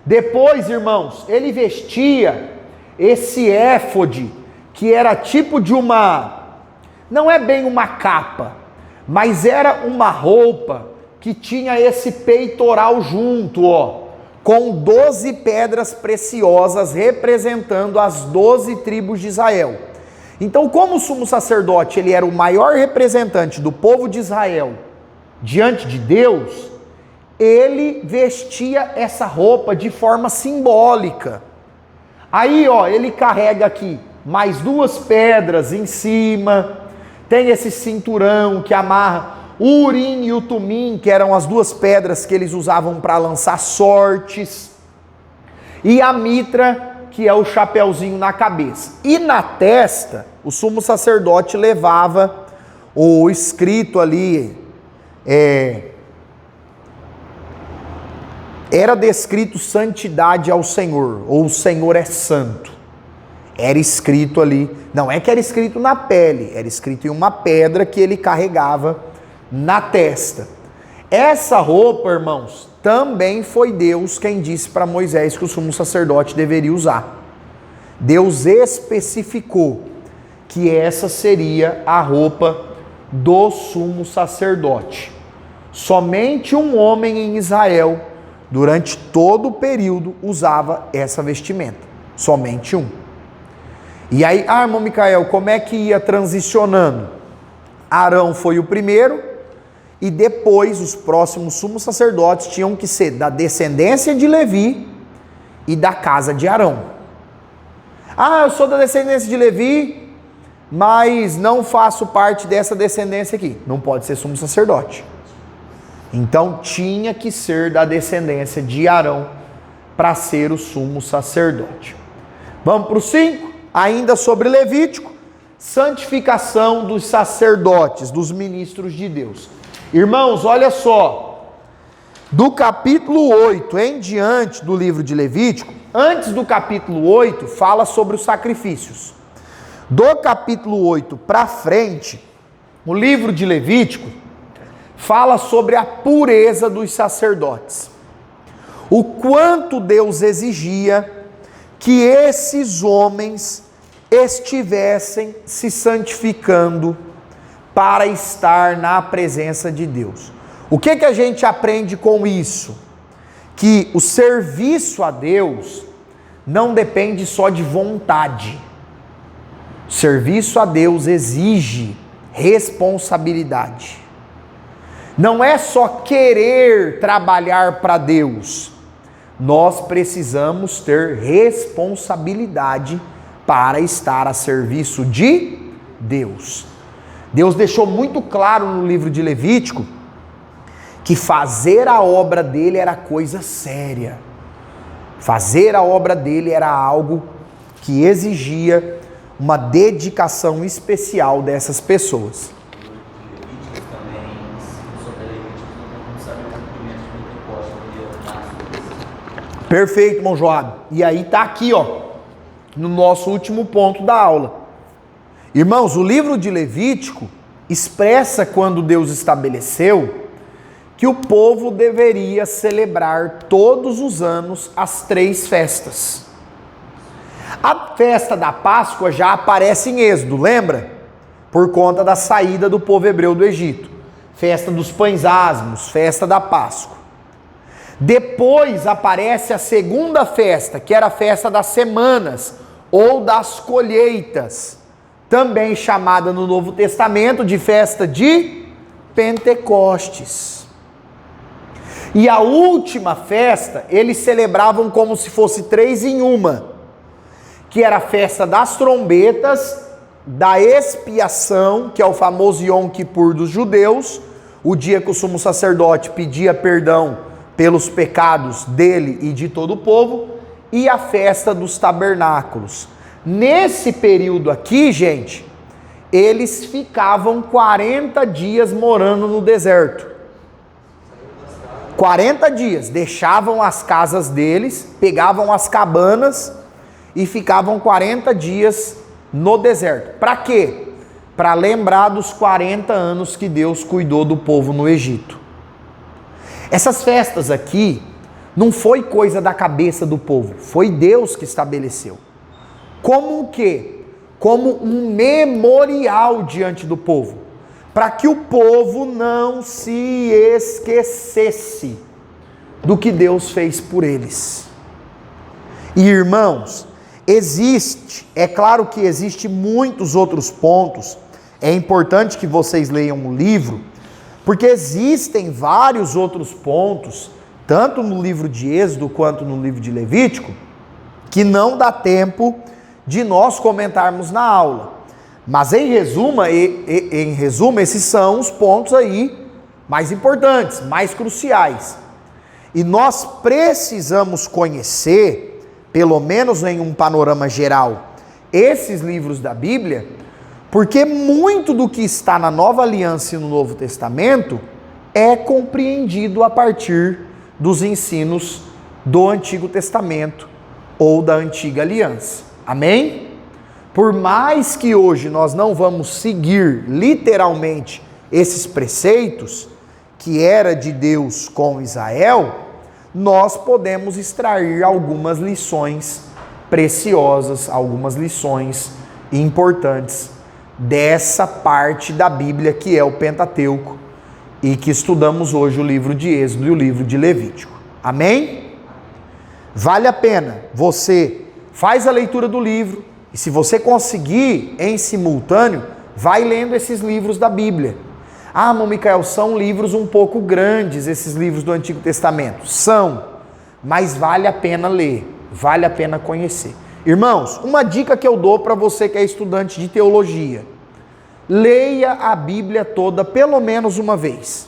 Depois, irmãos, ele vestia esse éfode, que era tipo de uma... Não é bem uma capa, mas era uma roupa que tinha esse peitoral junto, ó, com 12 pedras preciosas representando as 12 tribos de Israel. Então, como o sumo sacerdote, ele era o maior representante do povo de Israel diante de Deus, ele vestia essa roupa de forma simbólica. Aí, ó, ele carrega aqui mais 2 pedras em cima, tem esse cinturão que amarra o Urim e o Tumim, que eram as 2 pedras que eles usavam para lançar sortes, e a mitra, que é o chapéuzinho na cabeça. E na testa, o sumo sacerdote levava o escrito ali, era descrito santidade ao Senhor, ou o Senhor é santo. Era escrito ali, não é que era escrito na pele, era escrito em uma pedra que ele carregava na testa. Essa roupa, irmãos, também foi Deus quem disse para Moisés que o sumo sacerdote deveria usar. Deus especificou que essa seria a roupa do sumo sacerdote. Somente um homem em Israel, durante todo o período, usava essa vestimenta. Somente um. E aí, irmão Micael, como é que ia transicionando? Arão foi o primeiro, e depois os próximos sumos sacerdotes tinham que ser da descendência de Levi e da casa de Arão. Ah, eu sou da descendência de Levi, mas não faço parte dessa descendência aqui. Não pode ser sumo sacerdote. Então tinha que ser da descendência de Arão para ser o sumo sacerdote. Vamos para o 5, ainda sobre Levítico, santificação dos sacerdotes, dos ministros de Deus. Irmãos, olha só, do capítulo 8 em diante do livro de Levítico, antes do capítulo 8 fala sobre os sacrifícios. Do capítulo 8 para frente, o livro de Levítico fala sobre a pureza dos sacerdotes. O quanto Deus exigia que esses homens estivessem se santificando para estar na presença de Deus. O que a gente aprende com isso? Que o serviço a Deus não depende só de vontade. O serviço a Deus exige responsabilidade. Não é só querer trabalhar para Deus. Nós precisamos ter responsabilidade para estar a serviço de Deus. Deus deixou muito claro no livro de Levítico que fazer a obra dele era coisa séria. Fazer a obra dele era algo que exigia uma dedicação especial dessas pessoas. Perfeito, irmão Joab. E aí está aqui, ó, no nosso último ponto da aula. Irmãos, o livro de Levítico expressa quando Deus estabeleceu que o povo deveria celebrar todos os anos as 3 festas. A festa da Páscoa já aparece em Êxodo, lembra? Por conta da saída do povo hebreu do Egito. Festa dos pães asmos, festa da Páscoa. Depois aparece a segunda festa, que era a festa das semanas, ou das colheitas, também chamada no Novo Testamento de festa de Pentecostes. E a última festa, eles celebravam como se fosse 3 em uma, que era a festa das trombetas, da expiação, que é o famoso Yom Kippur dos judeus, o dia que o sumo sacerdote pedia perdão pelos pecados dele e de todo o povo, e a festa dos tabernáculos. Nesse período aqui, gente, eles ficavam 40 dias morando no deserto. 40 dias, deixavam as casas deles, pegavam as cabanas e ficavam 40 dias no deserto. Para quê? Para lembrar dos 40 anos que Deus cuidou do povo no Egito. Essas festas aqui não foi coisa da cabeça do povo, foi Deus que estabeleceu. Como o quê? Como um memorial diante do povo, para que o povo não se esquecesse do que Deus fez por eles. E irmãos, é claro que existe muitos outros pontos, é importante que vocês leiam o livro, porque existem vários outros pontos, tanto no livro de Êxodo quanto no livro de Levítico, que não dá tempo de nós comentarmos na aula. Mas em resumo, esses são os pontos aí mais importantes, mais cruciais. E nós precisamos conhecer, pelo menos em um panorama geral, esses livros da Bíblia, porque muito do que está na Nova Aliança e no Novo Testamento é compreendido a partir dos ensinos do Antigo Testamento ou da Antiga Aliança. Amém? Por mais que hoje nós não vamos seguir literalmente esses preceitos que era de Deus com Israel, nós podemos extrair algumas lições preciosas, algumas lições importantes dessa parte da Bíblia que é o Pentateuco e que estudamos hoje o livro de Êxodo e o livro de Levítico. Amém? Vale a pena, você faz a leitura do livro, e se você conseguir, em simultâneo, vai lendo esses livros da Bíblia. Ah, irmão Micael, são livros um pouco grandes, esses livros do Antigo Testamento. São, mas vale a pena ler, vale a pena conhecer. Irmãos, uma dica que eu dou para você que é estudante de teologia. Leia a Bíblia toda pelo menos uma vez.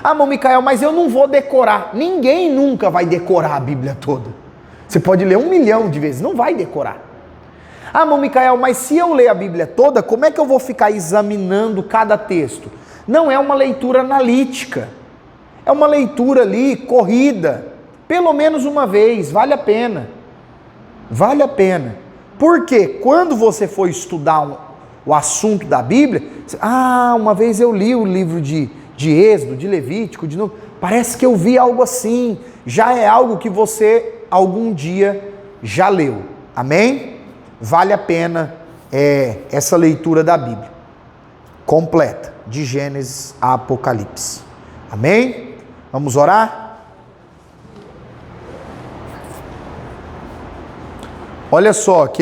Ah, irmão Micael, mas eu não vou decorar. Ninguém nunca vai decorar a Bíblia toda. Você pode ler 1 milhão de vezes, não vai decorar. Ah, irmão Micael, mas se eu ler a Bíblia toda, como é que eu vou ficar examinando cada texto? Não é uma leitura analítica. É uma leitura ali, corrida. Pelo menos uma vez, vale a pena. Vale a pena. Porque quando você for estudar o assunto da Bíblia, uma vez eu li o livro de Êxodo, de Levítico, de novo. Parece que eu vi algo assim. Já é algo que você algum dia já leu. Amém? Vale a pena essa leitura da Bíblia completa, de Gênesis a Apocalipse. Amém? Vamos orar? Olha só,